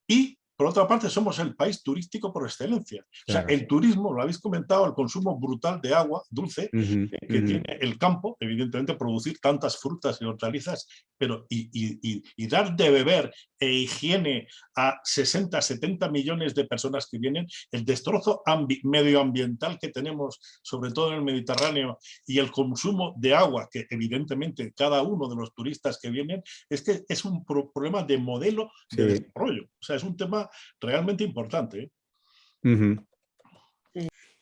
y por otra parte, somos el país turístico por excelencia. O sea, Claro. el turismo, lo habéis comentado, el consumo brutal de agua dulce que tiene el campo, evidentemente producir tantas frutas y hortalizas, pero y dar de beber e higiene a 60, 70 millones de personas que vienen, el destrozo medioambiental que tenemos, sobre todo en el Mediterráneo, y el consumo de agua, que evidentemente cada uno de los turistas que vienen, es que es un problema de modelo de desarrollo. O sea, es un tema realmente importante.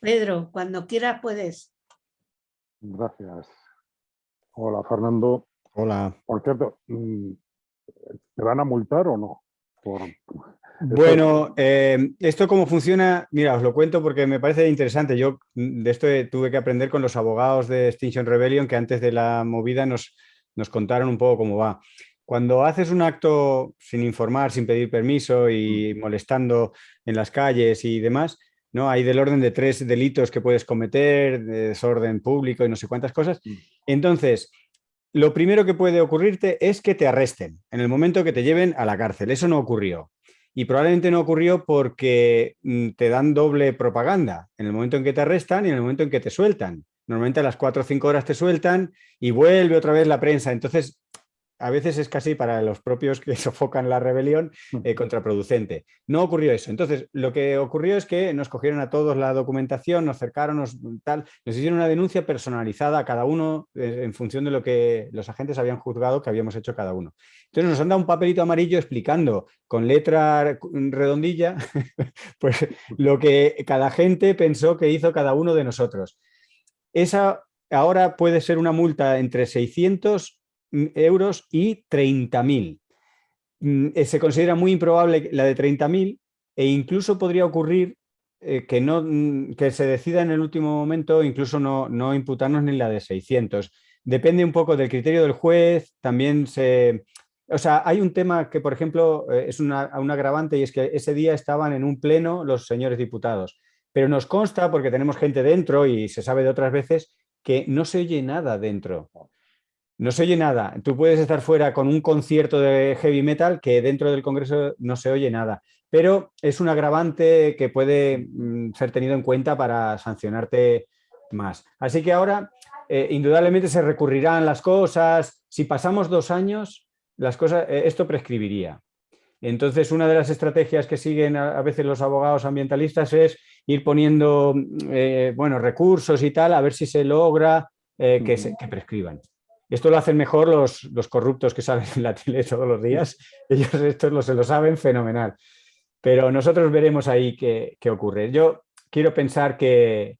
Pedro, cuando quieras puedes. Gracias. Hola, Fernando. Hola. Por cierto, ¿te van a multar o no? Bueno, esto cómo funciona, mira, os lo cuento porque me parece interesante. Yo de esto tuve que aprender con los abogados de Extinction Rebellion, que antes de la movida nos contaron un poco cómo va. Cuando haces un acto sin informar, sin pedir permiso y molestando en las calles y demás, ¿no? Hay del orden de 3 delitos que puedes cometer, de desorden público y no sé cuántas cosas. Entonces, lo primero que puede ocurrirte es que te arresten en el momento que te lleven a la cárcel. Eso no ocurrió. Y probablemente no ocurrió porque te dan doble propaganda en el momento en que te arrestan y en el momento en que te sueltan. Normalmente a las 4 o 5 horas te sueltan y vuelve otra vez la prensa. Entonces, a veces es casi para los propios que sofocan la rebelión contraproducente. No ocurrió eso. Entonces, lo que ocurrió es que nos cogieron a todos la documentación, nos cercaron, nos hicieron una denuncia personalizada a cada uno en función de lo que los agentes habían juzgado que habíamos hecho cada uno. Entonces nos han dado un papelito amarillo explicando con letra redondilla pues lo que cada agente pensó que hizo cada uno de nosotros. Esa ahora puede ser una multa entre 600 euros y 30.000. Se considera muy improbable la de 30.000 e incluso podría ocurrir que se decida en el último momento incluso no imputarnos ni la de 600. Depende un poco del criterio del juez, también o sea, hay un tema que, por ejemplo, es un agravante y es que ese día estaban en un pleno los señores diputados, pero nos consta, porque tenemos gente dentro y se sabe de otras veces, que no se oye nada dentro. No se oye nada. Tú puedes estar fuera con un concierto de heavy metal que dentro del Congreso no se oye nada, pero es un agravante que puede ser tenido en cuenta para sancionarte más. Así que ahora, indudablemente se recurrirán las cosas. Si pasamos 2 años, las cosas, esto prescribiría. Entonces, una de las estrategias que siguen a veces los abogados ambientalistas es ir poniendo bueno, recursos y tal, a ver si se logra que prescriban. Esto lo hacen mejor los corruptos que salen en la tele todos los días. Ellos esto se lo saben fenomenal. Pero nosotros veremos ahí qué ocurre. Yo quiero pensar que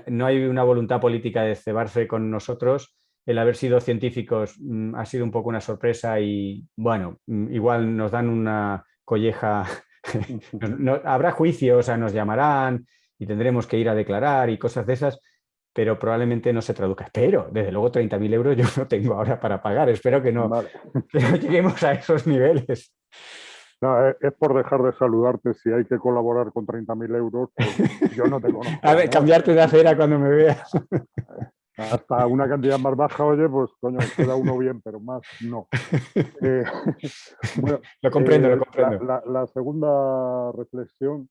no hay una voluntad política de cebarse con nosotros. El haber sido científicos ha sido un poco una sorpresa y, bueno, igual nos dan una colleja. Habrá juicio, o sea, nos llamarán y tendremos que ir a declarar y cosas de esas, pero probablemente no se traduzca. Pero, desde luego, 30.000 euros yo no tengo ahora para pagar. Espero que no, Vale. que no lleguemos a esos niveles. No, es por dejar de saludarte. Si hay que colaborar con 30.000 euros, pues yo no te conozco. A ver, cambiarte de acera cuando me veas. Hasta una cantidad más baja, oye, pues coño, queda uno bien, pero más no. Bueno, Lo comprendo, lo comprendo. La segunda reflexión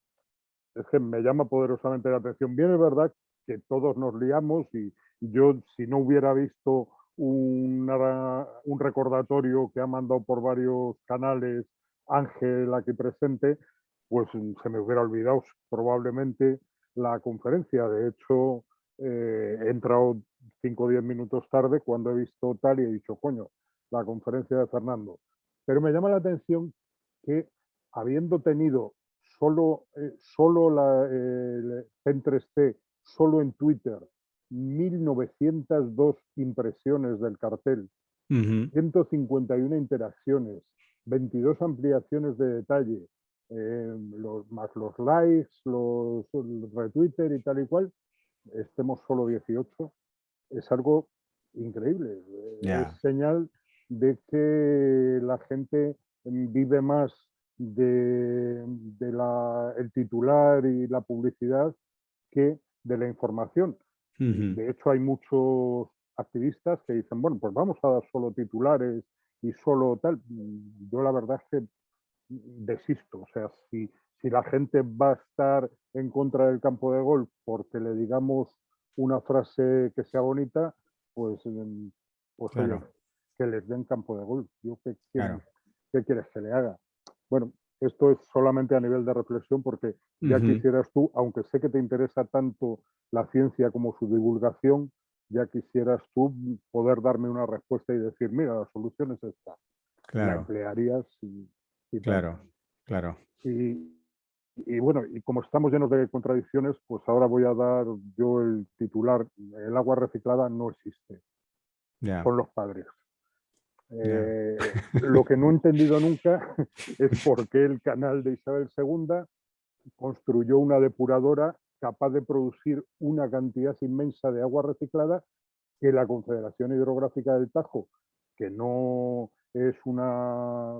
es que me llama poderosamente la atención. Bien, es verdad que todos nos liamos y yo, si no hubiera visto un recordatorio que ha mandado por varios canales Ángel aquí presente, pues se me hubiera olvidado probablemente la conferencia. De hecho, he entrado 5 o 10 minutos tarde cuando he visto tal y he dicho, coño, la conferencia de Fernando. Pero me llama la atención que habiendo tenido solo el Pen3C, solo en Twitter, 1.902 impresiones del cartel, 151 interacciones, 22 ampliaciones de detalle, más los likes, los retweets y tal y cual, estemos solo 18, es algo increíble. Es señal de que la gente vive más de el titular y la publicidad que de la información. De hecho, hay muchos activistas que dicen, bueno, pues vamos a dar solo titulares y solo tal. Yo la verdad es que desisto. O sea, si la gente va a estar en contra del campo de golf porque le digamos una frase que sea bonita, pues Claro. oye, que les den campo de golf. Yo, Claro. ¿qué quieres que le haga? Bueno, esto es solamente a nivel de reflexión porque ya quisieras tú, aunque sé que te interesa tanto la ciencia como su divulgación, ya quisieras tú poder darme una respuesta y decir, mira, la solución es esta. La Claro, emplearías y tal. claro, claro. Y bueno, y como estamos llenos de contradicciones, pues ahora voy a dar yo el titular. El agua reciclada no existe, Ya, son los padres. ya. Lo que no he entendido nunca es por qué el canal de Isabel II construyó una depuradora capaz de producir una cantidad inmensa de agua reciclada que la Confederación Hidrográfica del Tajo, que no es una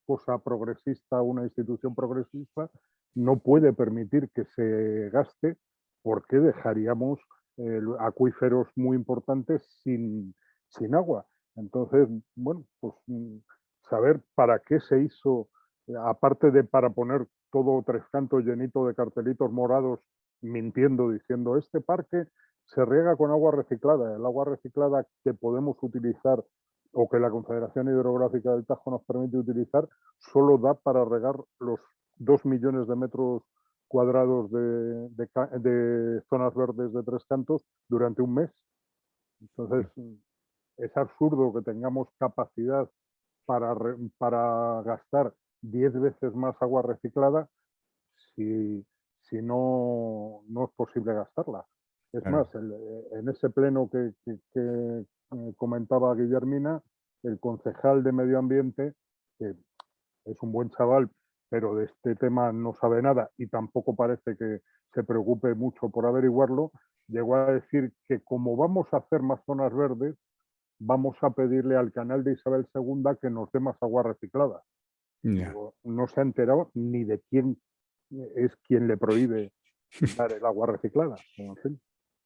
cosa progresista, una institución progresista, no puede permitir que se gaste porque dejaríamos acuíferos muy importantes sin agua. Entonces, bueno, pues saber para qué se hizo, aparte de para poner todo Tres Cantos llenito de cartelitos morados mintiendo, diciendo este parque se riega con agua reciclada. El agua reciclada que podemos utilizar o que la Confederación Hidrográfica del Tajo nos permite utilizar solo da para regar los 2 millones de metros cuadrados de zonas verdes de Tres Cantos durante un mes. Entonces, es absurdo que tengamos capacidad para gastar 10 veces más agua reciclada si no es posible gastarla. Es Claro. más, en ese pleno que comentaba Guillermina, el concejal de Medio Ambiente, que es un buen chaval, pero de este tema no sabe nada y tampoco parece que se preocupe mucho por averiguarlo, llegó a decir que como vamos a hacer más zonas verdes, vamos a pedirle al canal de Isabel II que nos dé más agua reciclada. Ya. Digo, no se ha enterado ni de quién es quien le prohíbe dar el agua reciclada. En fin,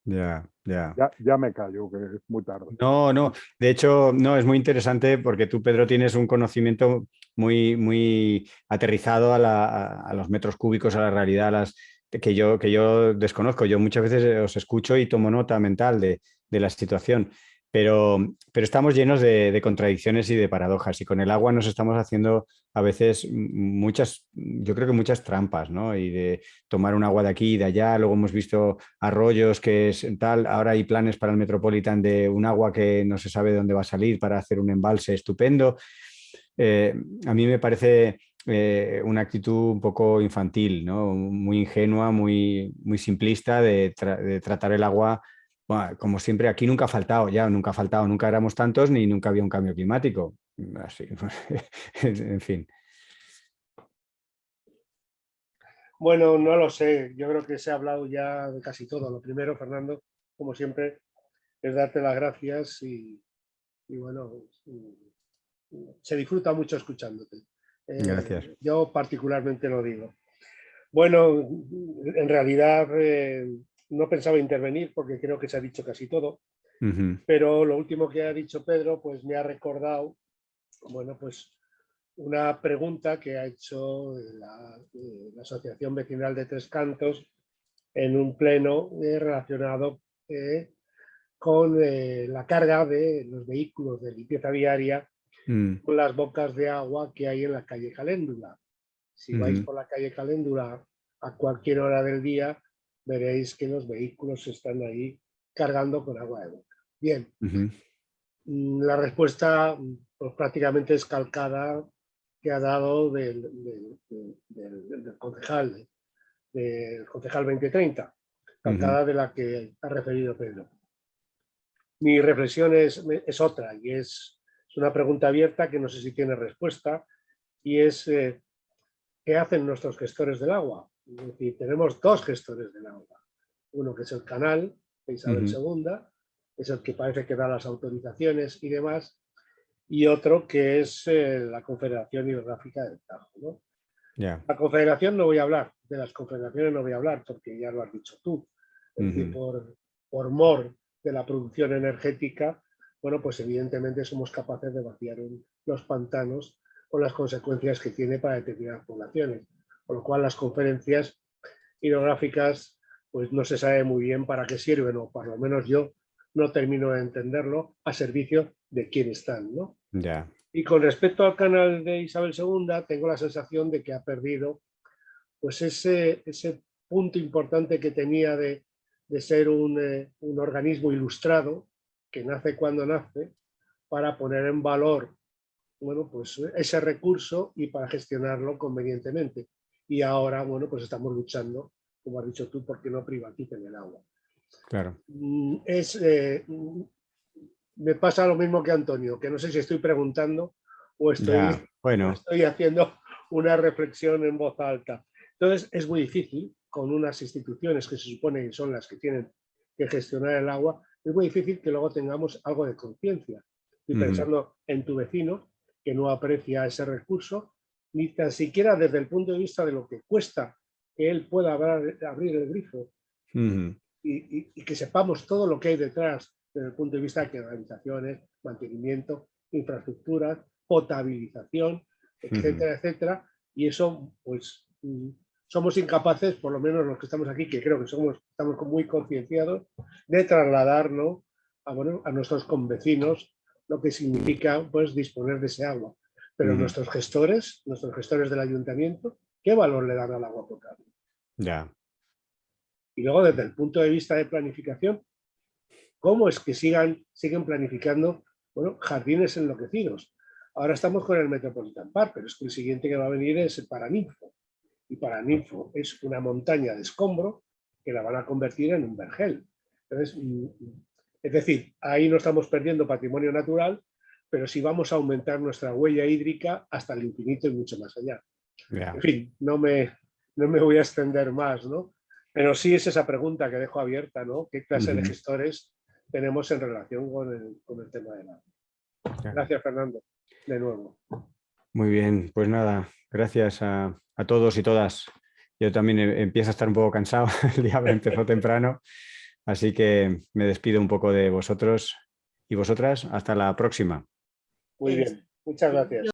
Ya, ya. ya me callo, que es muy tarde. No, no. De hecho, no, es muy interesante porque tú, Pedro, tienes un conocimiento muy, muy aterrizado a los metros cúbicos, a la realidad, que yo desconozco. Yo muchas veces os escucho y tomo nota mental de la situación. Pero estamos llenos de contradicciones y de paradojas. Y con el agua nos estamos haciendo a veces yo creo que muchas trampas, ¿no? Y de tomar un agua de aquí y de allá. Luego hemos visto arroyos que es tal. Ahora hay planes para el Metropolitan de un agua que no se sabe dónde va a salir para hacer un embalse estupendo. A mí me parece una actitud un poco infantil, ¿no? Muy ingenua, muy, muy simplista de tratar el agua. Bueno, como siempre, aquí nunca ha faltado, nunca ha faltado, nunca éramos tantos ni nunca había un cambio climático. Así, en fin. Bueno, no lo sé. Yo creo que se ha hablado ya de casi todo. Lo primero, Fernando, como siempre, es darte las gracias y bueno, se disfruta mucho escuchándote. Gracias. Yo particularmente lo digo. Bueno, en realidad no pensaba intervenir porque creo que se ha dicho casi todo, pero lo último que ha dicho Pedro pues me ha recordado, bueno, pues una pregunta que ha hecho la Asociación Vecinal de Tres Cantos en un pleno relacionado con la carga de los vehículos de limpieza viaria con las bocas de agua que hay en la calle Caléndula. Si vais por la calle Caléndula a cualquier hora del día, veréis que los vehículos están ahí cargando con agua de boca. Bien, la respuesta pues, prácticamente es calcada que ha dado del concejal, del concejal 2030, calcada de la que ha referido Pedro. Mi reflexión es otra y es una pregunta abierta que no sé si tiene respuesta y es ¿qué hacen nuestros gestores del agua? Es decir, tenemos dos gestores del agua. Uno que es el canal de Isabel II, es el que parece que da las autorizaciones y demás, y otro que es la Confederación Hidrográfica del Tajo, ¿no? La Confederación no voy a hablar, de las confederaciones no voy a hablar porque ya lo has dicho tú. Es decir, por mor de la producción energética, bueno, pues evidentemente somos capaces de vaciar los pantanos con las consecuencias que tiene para determinadas poblaciones. Con lo cual las conferencias hidrográficas pues no se sabe muy bien para qué sirven, o por lo menos yo no termino de entenderlo, a servicio de quién están, ¿no? Ya. Y con respecto al canal de Isabel II, tengo la sensación de que ha perdido pues ese punto importante que tenía de ser un organismo ilustrado, que nace cuando nace, para poner en valor, bueno, pues ese recurso y para gestionarlo convenientemente. Y ahora, bueno, pues estamos luchando, como has dicho tú, porque no privaticen el agua. Claro. Me pasa lo mismo que Antonio, que no sé si estoy preguntando o estoy haciendo una reflexión en voz alta. Entonces es muy difícil con unas instituciones que se supone que son las que tienen que gestionar el agua, es muy difícil que luego tengamos algo de conciencia. Estoy pensando en tu vecino que no aprecia ese recurso, ni tan siquiera desde el punto de vista de lo que cuesta que él pueda abrir el grifo y que sepamos todo lo que hay detrás desde el punto de vista de organizaciones, mantenimiento, infraestructuras, potabilización, etcétera, etcétera. Y eso, pues, somos incapaces, por lo menos los que estamos aquí, que creo que estamos muy concienciados, de trasladar, ¿no?, a nuestros convecinos lo que significa, pues, disponer de ese agua. Pero nuestros gestores del ayuntamiento, ¿qué valor le dan al agua potable? Ya. Y luego, desde el punto de vista de planificación, ¿cómo es que siguen planificando, bueno, jardines enloquecidos? Ahora estamos con el Metropolitan Park, pero es que el siguiente que va a venir es el Paraninfo. Y Paraninfo es una montaña de escombro que la van a convertir en un vergel. Entonces, es decir, ahí no estamos perdiendo patrimonio natural, pero sí vamos a aumentar nuestra huella hídrica hasta el infinito y mucho más allá. Yeah. En fin, no me voy a extender más, ¿no? Pero sí es esa pregunta que dejo abierta, ¿no? ¿Qué clase de gestores tenemos en relación con el tema del agua? Gracias, Fernando, de nuevo. Muy bien, pues nada, gracias a todos y todas. Yo también empiezo a estar un poco cansado, el día empezó temprano, así que me despido un poco de vosotros y vosotras. Hasta la próxima. Muy bien, muchas gracias.